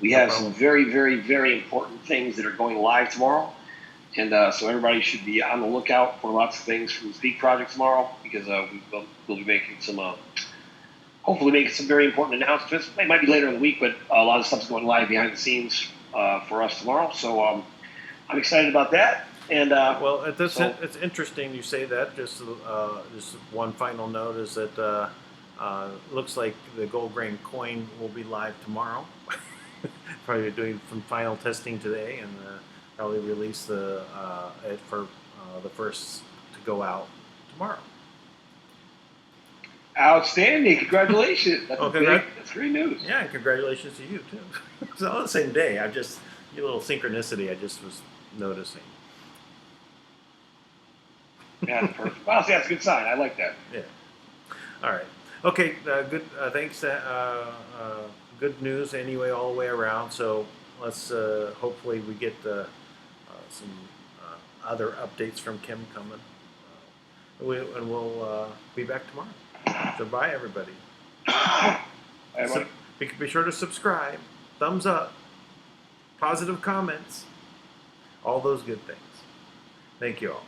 we have some very, very, very important things that are going live tomorrow, and so everybody should be on the lookout for lots of things from the Speak Project tomorrow, because we'll be making some, hopefully making some very important announcements. It might be later in the week, but a lot of stuff's going live behind the scenes for us tomorrow, so I'm excited about that. And well, it's interesting you say that. Just one final note is that looks like the gold grain coin will be live tomorrow. Probably doing some final testing today, and probably release it for the first to go out tomorrow. Outstanding! Congratulations. That's great news. Yeah, and congratulations to you too. It's all the same day. A little synchronicity. I just was noticing. Yeah, perfect. Well, see, that's a good sign. I like that. Yeah. All right. Okay. Good. Thanks. Good news anyway, all the way around. So let's hopefully we get some other updates from Kim coming, and we'll be back tomorrow. So bye, everybody. Be sure to subscribe, thumbs up, positive comments, all those good things. Thank you all.